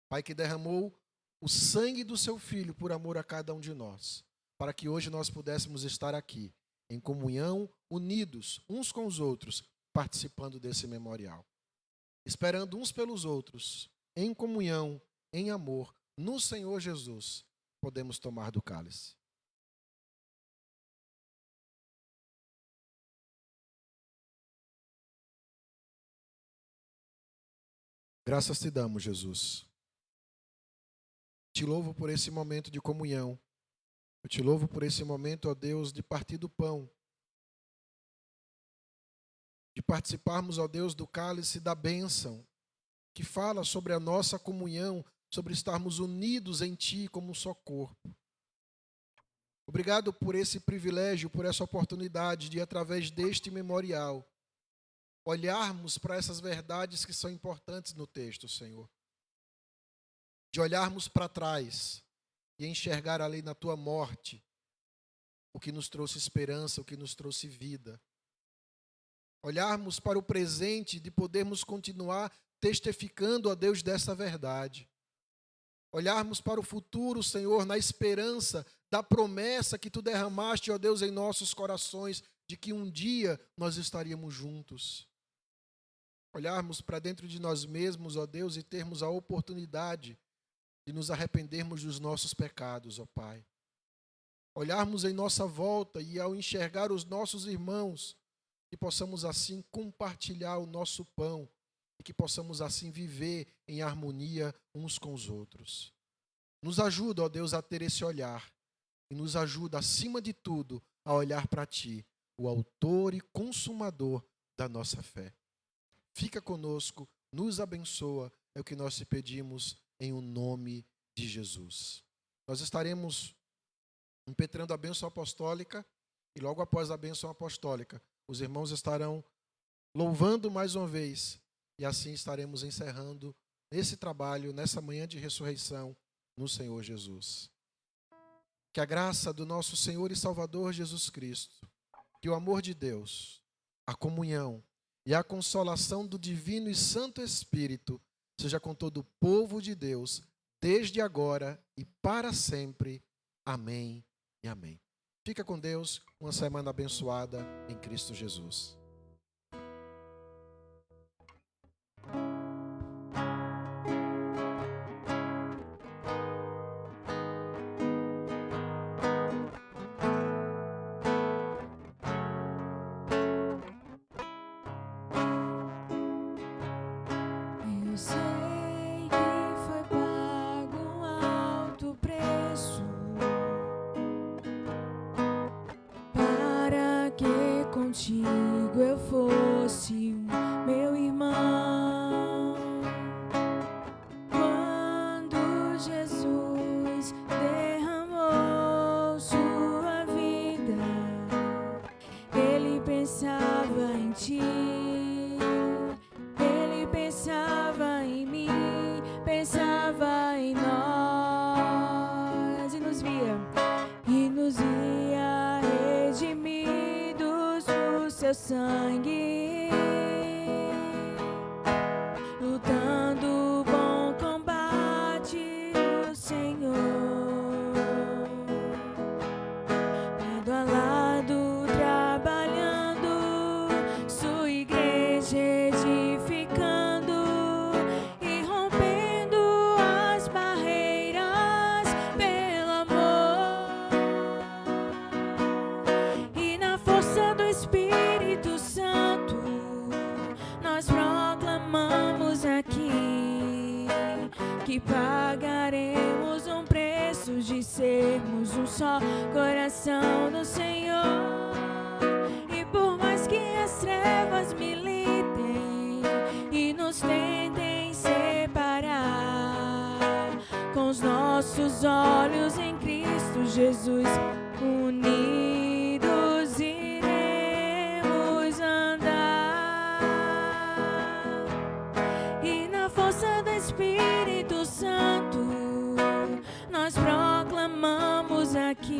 [SPEAKER 6] Pai que derramou o sangue do seu Filho por amor a cada um de nós, para que hoje nós pudéssemos estar aqui, em comunhão, unidos uns com os outros, participando desse memorial. Esperando uns pelos outros, em comunhão, em amor, no Senhor Jesus, podemos tomar do cálice. Graças te damos, Jesus. Te louvo por esse momento de comunhão. Eu te louvo por esse momento, ó Deus, de partir do pão. De participarmos, ó Deus, do cálice da bênção, que fala sobre a nossa comunhão, sobre estarmos unidos em Ti como um só corpo. Obrigado por esse privilégio, por essa oportunidade de, através deste memorial, olharmos para essas verdades que são importantes no texto, Senhor. De olharmos para trás e enxergar ali na Tua morte o que nos trouxe esperança, o que nos trouxe vida. Olharmos para o presente, de podermos continuar testificando a Deus dessa verdade. Olharmos para o futuro, Senhor, na esperança da promessa que Tu derramaste, ó Deus, em nossos corações, de que um dia nós estaríamos juntos. Olharmos para dentro de nós mesmos, ó Deus, e termos a oportunidade de nos arrependermos dos nossos pecados, ó Pai. Olharmos em nossa volta e ao enxergar os nossos irmãos, que possamos assim compartilhar o nosso pão e que possamos assim viver em harmonia uns com os outros. Nos ajuda, ó Deus, a ter esse olhar e nos ajuda, acima de tudo, a olhar para Ti, o autor e consumador da nossa fé. Fica conosco, nos abençoa, é o que nós te pedimos em o nome de Jesus. Nós estaremos impetrando a bênção apostólica e logo após a bênção apostólica, os irmãos estarão louvando mais uma vez e assim estaremos encerrando esse trabalho, nessa manhã de ressurreição no Senhor Jesus. Que a graça do nosso Senhor e Salvador Jesus Cristo, que o amor de Deus, a comunhão e a consolação do Divino e Santo Espírito seja com todo o povo de Deus, desde agora e para sempre. Amém e amém. Fica com Deus, uma semana abençoada em Cristo Jesus.
[SPEAKER 1] contigo eu fosse um meu irmão. Quando Jesus derramou sua vida, ele pensava em ti, ele pensava em mim, pensava em nós e nos via redimidos por seu sangue, lutando o bom combate do Senhor, lado a lado trabalhando, sua igreja edificando e rompendo as barreiras pelo amor. E na força do Espírito Santo nós proclamamos aqui que pagaremos um preço de sermos um só coração do Senhor. E por mais que as trevas militem e nos tentem separar, com os nossos olhos em Cristo Jesus unidos iremos andar. E na força do Espírito Santo nós proclamamos aqui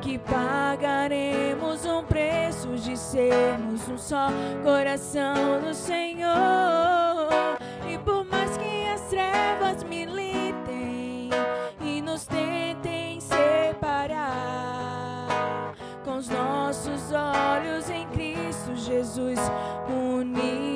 [SPEAKER 1] que pagaremos um preço de sermos um só coração do Senhor. E por mais que as trevas militem e nos tentem separar, com os nossos olhos em Cristo Jesus unidos